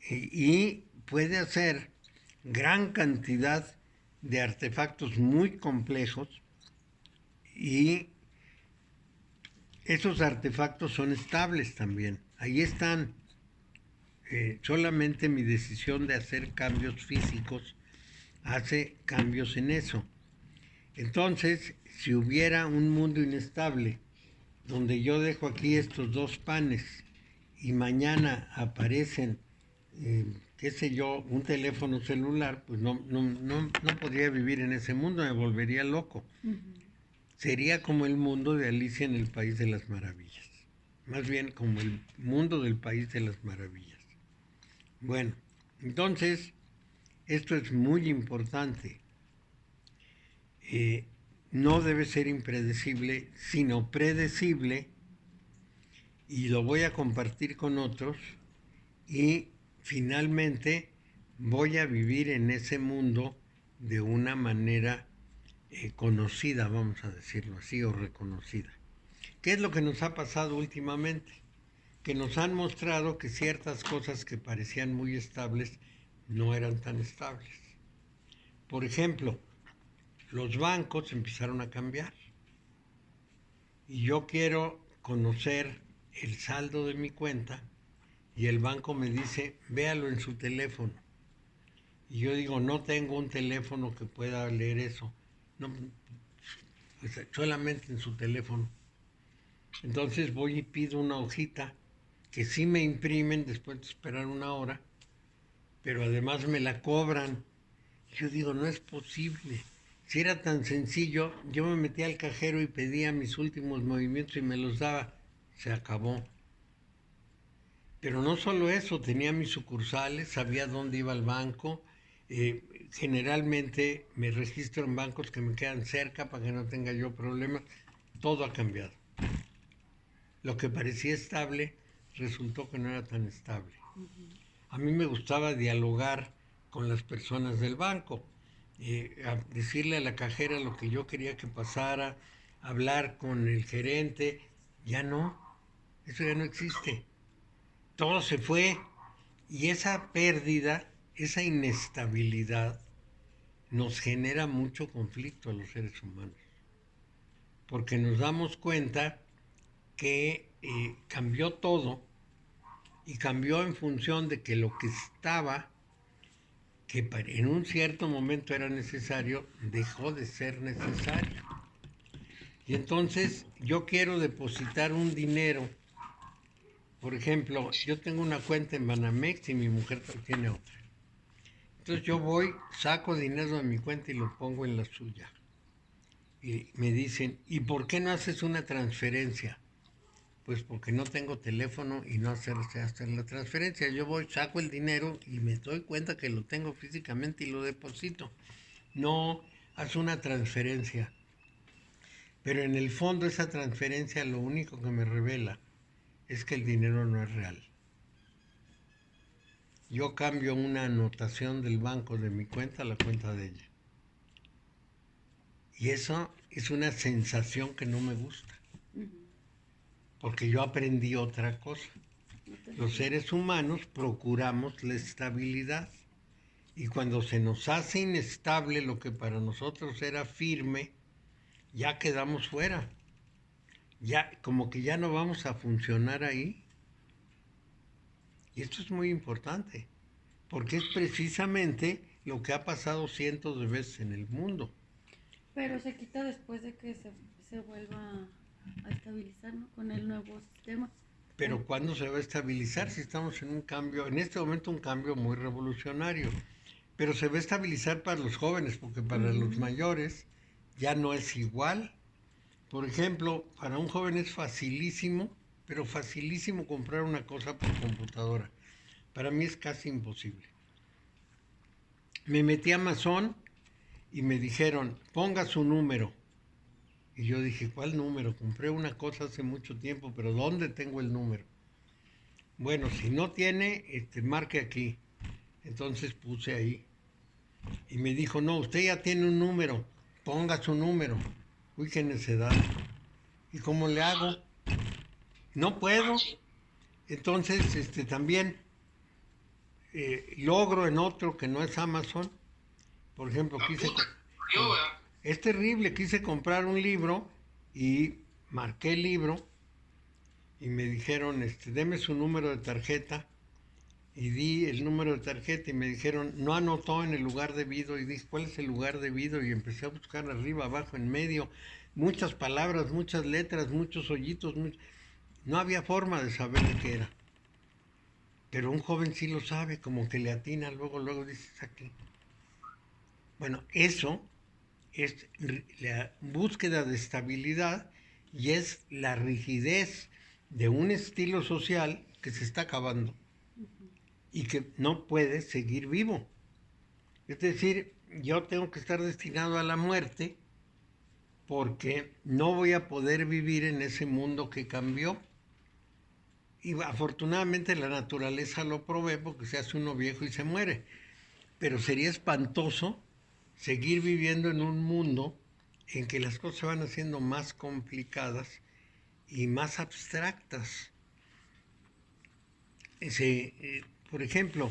[SPEAKER 1] Y puede hacer gran cantidad de artefactos muy complejos y esos artefactos son estables también. Ahí están. Solamente mi decisión de hacer cambios físicos hace cambios en eso. Entonces, si hubiera un mundo inestable, donde yo dejo aquí estos dos panes y mañana aparecen, qué sé yo, un teléfono celular, pues no podría vivir en ese mundo, me volvería loco. Sería como el mundo de Alicia en el País de las Maravillas. Más bien como el mundo del País de las Maravillas. Bueno, entonces, esto es muy importante. No debe ser impredecible, sino predecible, y lo voy a compartir con otros, y finalmente voy a vivir en ese mundo de una manera conocida, vamos a decirlo así, o reconocida. ¿Qué es lo que nos ha pasado últimamente? Que nos han mostrado que ciertas cosas que parecían muy estables no eran tan estables. Por ejemplo, los bancos empezaron a cambiar y yo quiero conocer el saldo de mi cuenta y el banco me dice, véalo en su teléfono. Y yo digo, no tengo un teléfono que pueda leer eso, no, solamente en su teléfono. Entonces voy y pido una hojita que sí me imprimen después de esperar una hora, pero además me la cobran. Yo digo, no es posible. Si era tan sencillo, yo me metía al cajero y pedía mis últimos movimientos y me los daba. Se acabó. Pero no solo eso, tenía mis sucursales, sabía dónde iba al banco. Generalmente me registro en bancos que me quedan cerca para que no tenga yo problemas. Todo ha cambiado. Lo que parecía estable resultó que no era tan estable. A mí me gustaba dialogar con las personas del banco, decirle a la cajera lo que yo quería que pasara, hablar con el gerente. Ya no, eso ya no existe. Todo se fue y esa pérdida, esa inestabilidad nos genera mucho conflicto a los seres humanos, porque nos damos cuenta que cambió todo y cambió en función de que lo que estaba, que en un cierto momento era necesario, dejó de ser necesario. Y entonces yo quiero depositar un dinero. Por ejemplo, yo tengo una cuenta en Banamex y mi mujer tiene otra. Entonces yo voy, saco dinero de mi cuenta y lo pongo en la suya. Y me dicen, ¿y por qué no haces una transferencia? Pues porque no tengo teléfono y no hacer la transferencia. Yo voy, saco el dinero y me doy cuenta que lo tengo físicamente y lo deposito. No, haz una transferencia. Pero en el fondo esa transferencia lo único que me revela es que el dinero no es real. Yo cambio una anotación del banco de mi cuenta a la cuenta de ella. Y eso es una sensación que no me gusta. Porque yo aprendí otra cosa. Los seres humanos procuramos la estabilidad. Y cuando se nos hace inestable lo que para nosotros era firme, ya quedamos fuera. Ya, como que ya no vamos a funcionar ahí. Y esto es muy importante, porque es precisamente lo que ha pasado cientos de veces en el mundo.
[SPEAKER 4] Pero se quita después de que se vuelva a estabilizar, ¿no? Con el nuevo sistema.
[SPEAKER 1] Pero ¿cuándo se va a estabilizar si estamos en un cambio, en este momento un cambio muy revolucionario? Pero se va a estabilizar para los jóvenes, porque para los mayores ya no es igual. Por ejemplo, para un joven es facilísimo, pero facilísimo comprar una cosa por computadora. Para mí es casi imposible. Me metí a Amazon y me dijeron, ponga su número. Y yo dije, ¿cuál número? Compré una cosa hace mucho tiempo, pero ¿dónde tengo el número? Bueno, si no tiene, marque aquí. Entonces puse ahí. Y me dijo, no, usted ya tiene un número, ponga su número. Uy, qué necedad. ¿Y cómo le hago? No puedo. Entonces, también logro en otro que no es Amazon. Por ejemplo, es terrible, quise comprar un libro y marqué el libro y me dijeron, deme su número de tarjeta. Y di el número de tarjeta y me dijeron, no anotó en el lugar debido. Y dije, ¿cuál es el lugar debido? Y empecé a buscar arriba, abajo, en medio, muchas palabras, muchas letras, muchos hoyitos. No había forma de saber de qué era. Pero un joven sí lo sabe, como que le atina, luego dices aquí. Bueno, eso es la búsqueda de estabilidad y es la rigidez de un estilo social que se está acabando y que no puede seguir vivo. Es decir, yo tengo que estar destinado a la muerte porque no voy a poder vivir en ese mundo que cambió. Y afortunadamente la naturaleza lo provee porque se hace uno viejo y se muere. Pero sería espantoso seguir viviendo en un mundo en que las cosas se van haciendo más complicadas y más abstractas. Por ejemplo,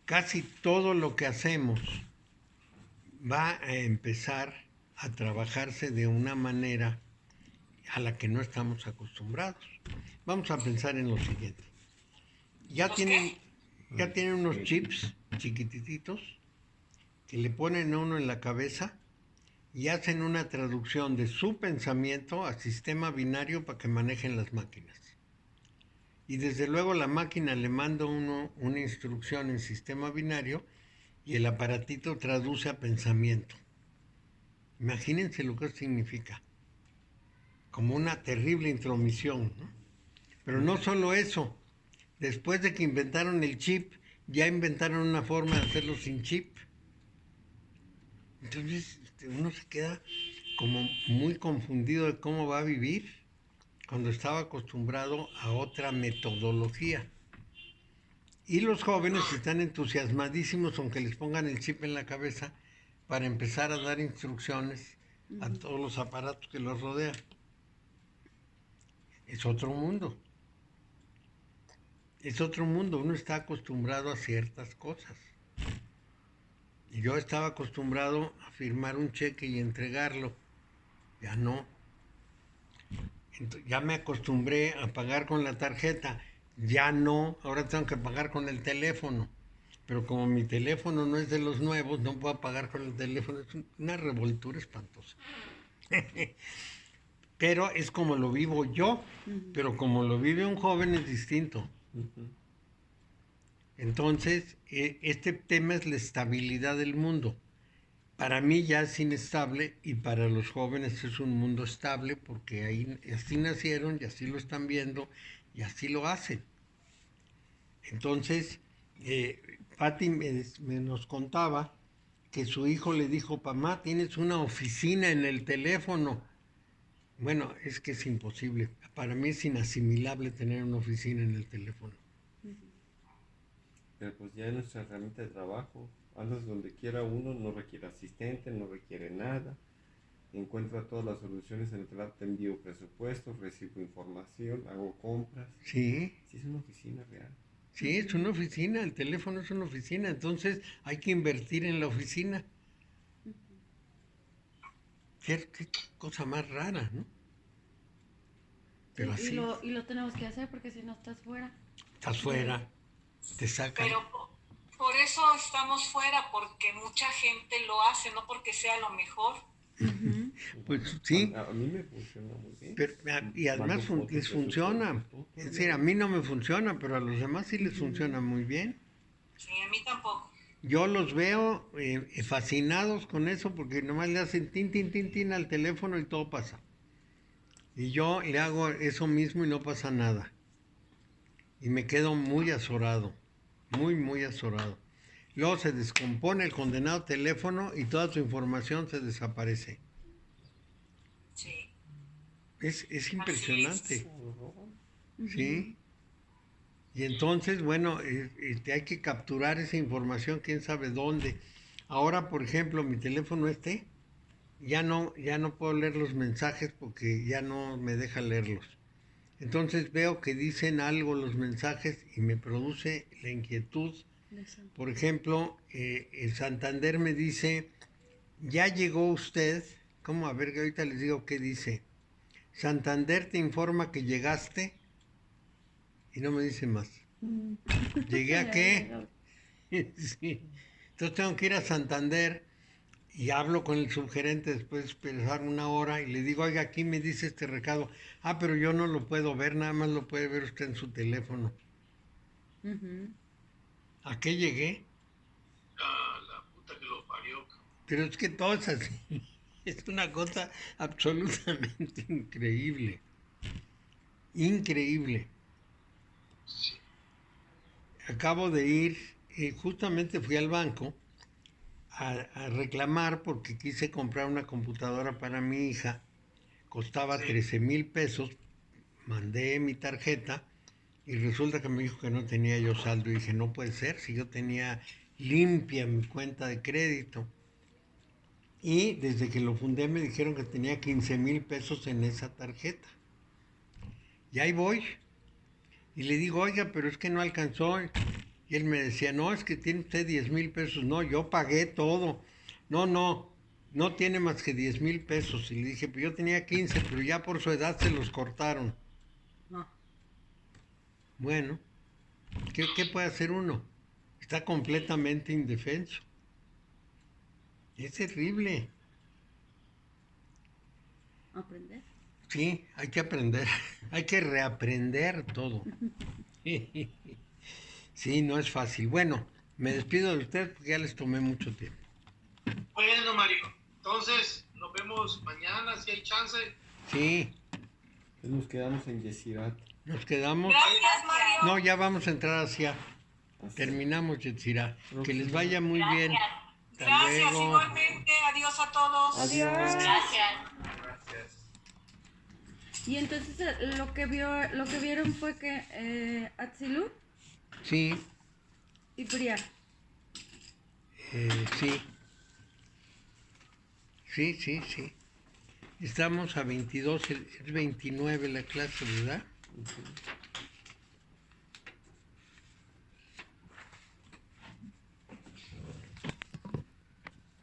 [SPEAKER 1] casi todo lo que hacemos va a empezar a trabajarse de una manera a la que no estamos acostumbrados. Vamos a pensar en lo siguiente. Ya tienen unos chips chiquititos que le ponen a uno en la cabeza y hacen una traducción de su pensamiento a sistema binario para que manejen las máquinas. Y desde luego la máquina le manda a uno una instrucción en sistema binario y el aparatito traduce a pensamiento. Imagínense lo que eso significa. Como una terrible intromisión, ¿no? Pero no solo eso. Después de que inventaron el chip, ya inventaron una forma de hacerlo sin chip. Entonces uno se queda como muy confundido de cómo va a vivir cuando estaba acostumbrado a otra metodología. Y los jóvenes están entusiasmadísimos aunque les pongan el chip en la cabeza para empezar a dar instrucciones a todos los aparatos que los rodean. Es otro mundo. Es otro mundo. Uno está acostumbrado a ciertas cosas. Y yo estaba acostumbrado a firmar un cheque y entregarlo. Ya no. Ya me acostumbré a pagar con la tarjeta. Ya no. Ahora tengo que pagar con el teléfono. Pero como mi teléfono no es de los nuevos, no puedo pagar con el teléfono. Es una revoltura espantosa. Pero es como lo vivo yo. Pero como lo vive un joven es distinto. Entonces, este tema es la estabilidad del mundo. Para mí ya es inestable y para los jóvenes es un mundo estable porque ahí así nacieron y así lo están viendo y así lo hacen. Entonces, Patti nos contaba que su hijo le dijo, mamá, tienes una oficina en el teléfono. Bueno, es que es imposible. Para mí es inasimilable tener una oficina en el teléfono.
[SPEAKER 3] Pero pues ya es nuestra herramienta de trabajo. Andas donde quiera uno, no requiere asistente, no requiere nada. encuentra todas las soluciones en el trabajo, te envío presupuestos, recibo información, hago compras.
[SPEAKER 1] Sí,
[SPEAKER 3] Sí, es una oficina real.
[SPEAKER 1] sí, es una oficina, el teléfono es una oficina, entonces hay que invertir en la oficina. Qué cosa más rara, ¿no? Pero
[SPEAKER 4] Sí,
[SPEAKER 1] así,
[SPEAKER 4] y lo tenemos que hacer porque si no estás fuera.
[SPEAKER 1] estás fuera, te sacan.
[SPEAKER 5] Pero por eso estamos fuera, porque mucha gente lo hace, no porque sea lo mejor.
[SPEAKER 1] Pues sí,
[SPEAKER 3] A mí me funciona muy bien.
[SPEAKER 1] pero, y además
[SPEAKER 3] Mando fotos
[SPEAKER 1] les
[SPEAKER 3] de
[SPEAKER 1] funciona.
[SPEAKER 3] presupuesto, todo
[SPEAKER 1] Es decir, a mí no me funciona, pero a los demás sí les funciona muy bien.
[SPEAKER 5] Sí, a mí tampoco.
[SPEAKER 1] Yo los veo fascinados con eso porque nomás le hacen tin, tin, tin, tin al teléfono y todo pasa. Y yo le hago eso mismo y no pasa nada. Y me quedo muy azorado, muy, muy azorado. Luego se descompone el condenado teléfono y toda tu información se desaparece.
[SPEAKER 5] Sí.
[SPEAKER 1] Es impresionante,
[SPEAKER 3] Lo roban.
[SPEAKER 1] ¿sí? Y entonces, bueno, hay que capturar esa información, quién sabe dónde. Ahora, por ejemplo, mi teléfono ya no puedo leer los mensajes porque ya no me deja leerlos. Entonces veo que dicen algo los mensajes y me produce la inquietud. Por ejemplo, el Santander me dice, ya llegó usted. ¿Cómo? A ver, que ahorita les digo qué dice. Santander te informa que llegaste y no me dice más. ¿Llegué a qué? Sí. Entonces tengo que ir a Santander y hablo con el subgerente después de esperar una hora y le digo, oiga, aquí me dice este recado. Ah, pero yo no lo puedo ver, nada más lo puede ver usted en su teléfono. ¿A qué llegué?
[SPEAKER 2] Ah, la puta que lo parió.
[SPEAKER 1] Pero es que todo es así. Es una cosa absolutamente increíble. Increíble.
[SPEAKER 2] Sí.
[SPEAKER 1] Acabo de ir, justamente fui al banco a reclamar porque quise comprar una computadora para mi hija. Costaba
[SPEAKER 2] Sí.
[SPEAKER 1] 13,000 pesos. Mandé mi tarjeta y resulta que me dijo que no tenía yo saldo. Y dije, no puede ser, si yo tenía limpia mi cuenta de crédito. Y desde que lo fundé me dijeron que tenía 15,000 pesos en esa tarjeta. Y ahí voy. Y le digo, oiga, pero es que no alcanzó. Y él me decía, no, es que tiene usted 10,000 pesos. No, yo pagué todo. No tiene más que 10,000 pesos. Y le dije, pues yo tenía 15, pero ya por su edad se los cortaron.
[SPEAKER 4] No.
[SPEAKER 1] Bueno, ¿qué puede hacer uno? Está completamente indefenso. Es terrible.
[SPEAKER 4] Aprender.
[SPEAKER 1] Sí, hay que aprender. Hay que reaprender todo. Sí, no es fácil. Bueno, me despido de ustedes porque ya les tomé mucho tiempo.
[SPEAKER 2] Bueno, Mario, entonces nos vemos mañana si hay chance.
[SPEAKER 1] Sí,
[SPEAKER 3] Entonces nos quedamos en Yesirat.
[SPEAKER 1] nos quedamos.
[SPEAKER 5] Gracias, Mario.
[SPEAKER 1] No, ya vamos a entrar hacia.
[SPEAKER 3] Así.
[SPEAKER 1] Terminamos, Yetzirah. Que les vaya muy bien. Hasta
[SPEAKER 5] Gracias,
[SPEAKER 1] luego.
[SPEAKER 5] igualmente. Adiós a todos.
[SPEAKER 3] Adiós.
[SPEAKER 5] Gracias.
[SPEAKER 2] Gracias.
[SPEAKER 4] Y entonces lo que vieron fue que Atzilut
[SPEAKER 1] Sí,
[SPEAKER 4] y Bria.
[SPEAKER 1] sí. Sí. Estamos a 22, es 29 la clase, ¿verdad?